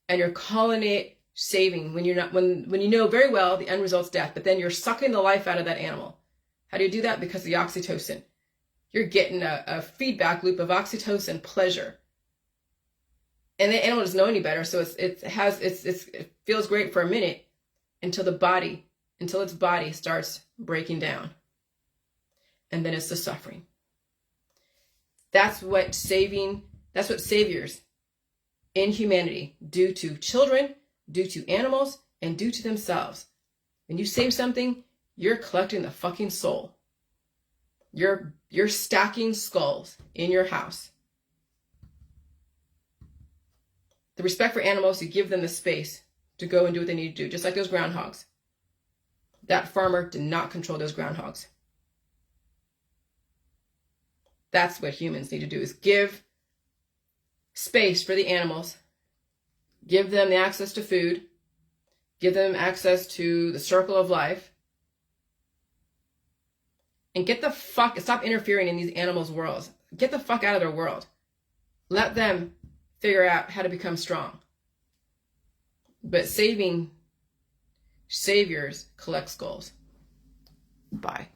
Speaker 1: and you're calling it saving when you're not, when you know very well the end result's death, but then you're sucking the life out of that animal. How do you do that? Because of the oxytocin. You're getting a feedback loop of oxytocin pleasure. And the animal doesn't know any better, so it feels great for a minute until its body starts breaking down. And then it's the suffering. That's what saviors inhumanity due to children, due to animals, and due to themselves. When you save something, you're collecting the fucking soul. You're stacking skulls in your house. The respect for animals, you give them the space to go and do what they need to do, just like those groundhogs. That farmer did not control those groundhogs. That's what humans need to do, is give space for the animals, give them the access to food, give them access to the circle of life, and stop interfering in these animals' worlds. Get the fuck out of their world. Let them figure out how to become strong. But saving saviors collect skulls. Bye.